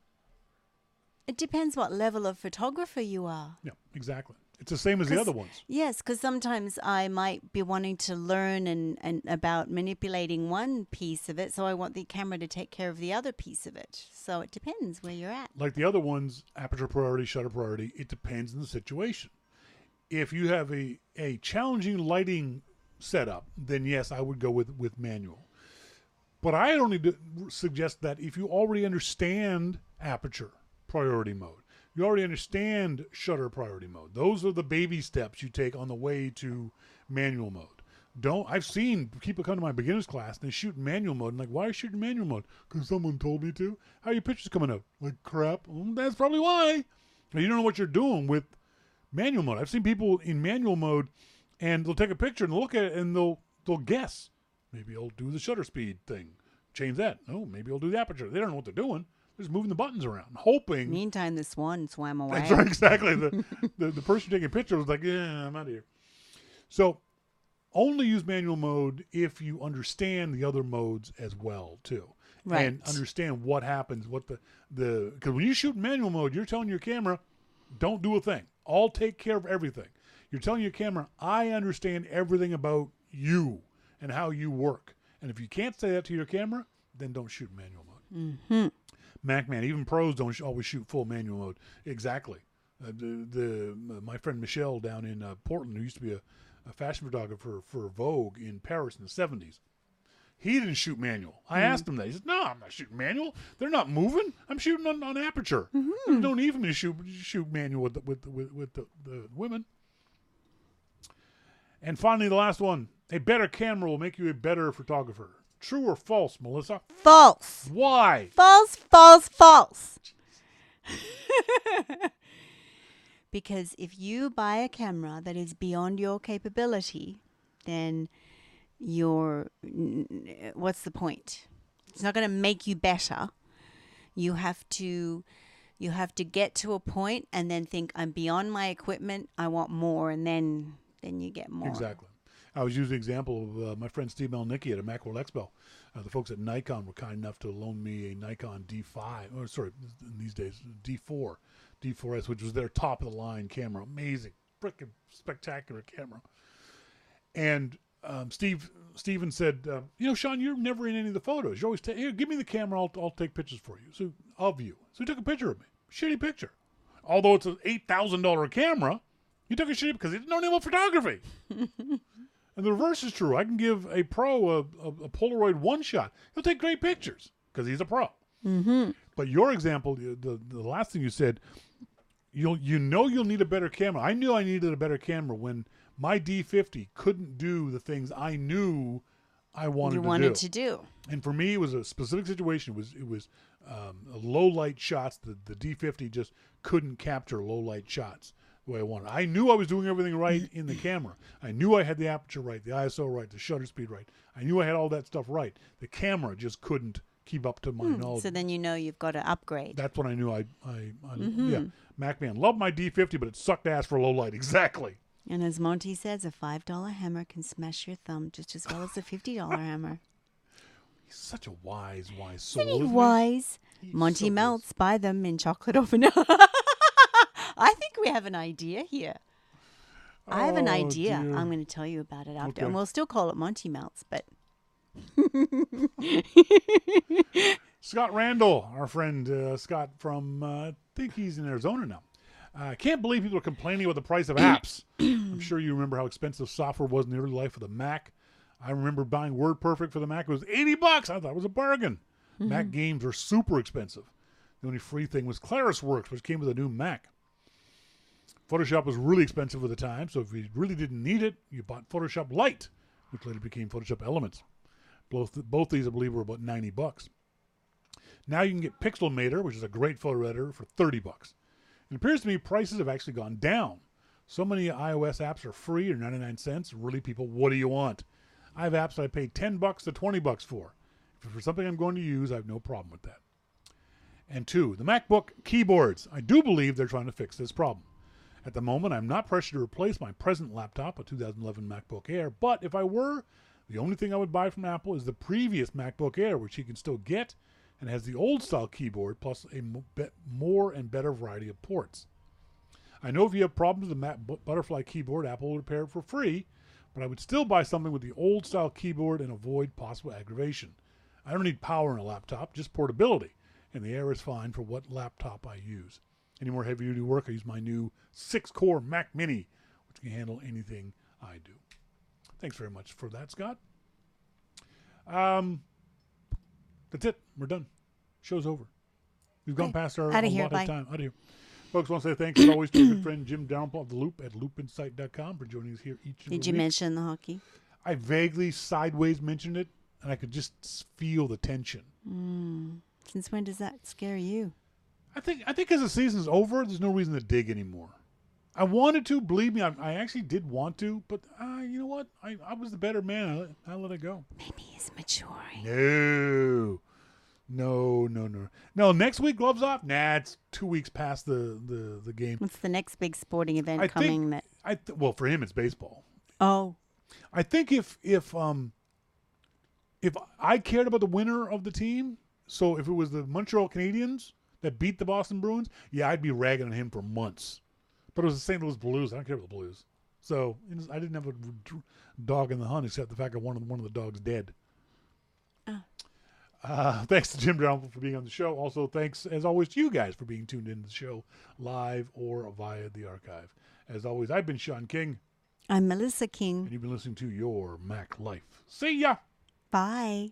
it depends what level of photographer you are. Yeah, exactly. It's the same as the other ones. Yes, because sometimes I might be wanting to learn and about manipulating one piece of it, so I want the camera to take care of the other piece of it. So it depends where you're at. Like the other ones, aperture priority, shutter priority, it depends on the situation. If you have a challenging lighting setup, then yes, I would go with manual. But I only suggest that if you already understand aperture priority mode, you already understand shutter priority mode. Those are the baby steps you take on the way to manual mode. I've seen people come to my beginners class and they shoot in manual mode. And like, why are you shooting manual mode? Because someone told me to. How are your pictures coming out? Like crap. Well, that's probably why. You don't know what you're doing with manual mode. I've seen people in manual mode and they'll take a picture and look at it and they'll guess. Maybe I'll do the shutter speed thing. Change that. Oh, maybe I'll do the aperture. They don't know what they're doing. They're just moving the buttons around, hoping. Meantime, the swan swam away. That's right, exactly. The person taking pictures was like, yeah, I'm out of here. So only use manual mode if you understand the other modes as well, too. Right. and understand what happens. What because when you shoot in manual mode, you're telling your camera, don't do a thing. I'll take care of everything. You're telling your camera, I understand everything about you and how you work. And if you can't say that to your camera, then don't shoot manual mode. Mm-hmm. MacMan, even pros don't always shoot full manual mode. Exactly. My friend Michelle down in Portland, who used to be a fashion photographer for Vogue in Paris in the 70s, he didn't shoot manual. I asked him that. He said, no, I'm not shooting manual. They're not moving. I'm shooting on aperture. You don't even shoot manual with the women. And finally, the last one. A better camera will make you a better photographer. True or false, Melissa? False. Why? False, false, false. Because if you buy a camera that is beyond your capability, then what's the point? It's not going to make you better. You have to get to a point and then think, I'm beyond my equipment. I want more, and then you get more. Exactly. I was using the example of my friend Steve Melnicki at a Macworld Expo. The folks at Nikon were kind enough to loan me a Nikon D5, or sorry, in these days, D4, D4S, which was their top-of-the-line camera. Amazing, freaking spectacular camera. And Steven said, Shawn, you're never in any of the photos. You always here, give me the camera, I'll take pictures for you. So he took a picture of me. Shitty picture. Although it's an $8,000 camera, he took a shitty because he didn't know anything about photography. And the reverse is true. I can give a pro a Polaroid one shot. He'll take great pictures because he's a pro. Mm-hmm. But your example, the last thing you said, you'll need a better camera. I knew I needed a better camera when my D50 couldn't do the things I knew I wanted to do. And for me, it was a specific situation. It was low light shots. The D50 just couldn't capture low light shots the way I wanted. I knew I was doing everything right in the camera. I knew I had the aperture right, the ISO right, the shutter speed right. I knew I had all that stuff right. The camera just couldn't keep up to my knowledge. So then you've got to upgrade. That's when I knew yeah. MacMan, love my D50, but it sucked ass for low light. Exactly. And as Monty says, a $5 hammer can smash your thumb just as well as a $50 hammer. He's such a wise soul. Isn't he wise? Monty so melts. Buy them in chocolate or vanilla. I think we have an idea here. I have an idea. Dear. I'm going to tell you about it after. Okay. And we'll still call it Monty melts, but... Scott Randall, our friend Scott from, I think he's in Arizona now. I can't believe people are complaining about the price of apps. I'm sure you remember how expensive software was in the early life of the Mac. I remember buying WordPerfect for the Mac. It was $80. I thought it was a bargain. Mac games were super expensive. The only free thing was ClarisWorks, which came with a new Mac. Photoshop was really expensive at the time, so if you really didn't need it, you bought Photoshop Lite, which later became Photoshop Elements. Both these, I believe, were about $90. Now you can get Pixelmator, which is a great photo editor, for $30. It appears to me prices have actually gone down. So many iOS apps are free or 99 cents. Really, people, what do you want? I have apps that I pay $10 to $20 for. If for something I'm going to use, I have no problem with that. And 2, the MacBook keyboards. I do believe they're trying to fix this problem. At the moment, I'm not pressured to replace my present laptop, a 2011 MacBook Air, but if I were, the only thing I would buy from Apple is the previous MacBook Air, which you can still get, and has the old-style keyboard, plus a more and better variety of ports. I know if you have problems with the Butterfly keyboard, Apple will repair it for free, but I would still buy something with the old-style keyboard and avoid possible aggravation. I don't need power in a laptop, just portability, and the Air is fine for what laptop I use. Any more heavy-duty work, I use my new 6-core Mac Mini, which can handle anything I do. Thanks very much for that, Scott. That's it. We're done. Show's over. We've gone past our allotted time. Out of here. Folks, I want to say thanks as always to our good friend Jim Downpaw of The Loop at loopinsight.com for joining us here each and every week. Did you mention the hockey? I vaguely sideways mentioned it, and I could just feel the tension. Since when does that scare you? I think as the season's over, there's no reason to dig anymore. I wanted to, believe me, I actually did want to, but you know what? I was the better man. I let it go. Maybe he's maturing. No, next week, gloves off? Nah, it's 2 weeks past the game. What's the next big sporting event coming? Well, for him, it's baseball. Oh. I think if I cared about the winner of the team, So if it was the Montreal Canadiens that beat the Boston Bruins, yeah, I'd be ragging on him for months. But it was the St. Louis Blues. I don't care about the Blues. So I didn't have a dog in the hunt except the fact that one of the dogs dead. Thanks to Jim Brown for being on the show. Also, thanks, as always, to you guys for being tuned into the show live or via the archive. As always, I've been Shawn King. I'm Melissa King. And you've been listening to Your Mac Life. See ya! Bye.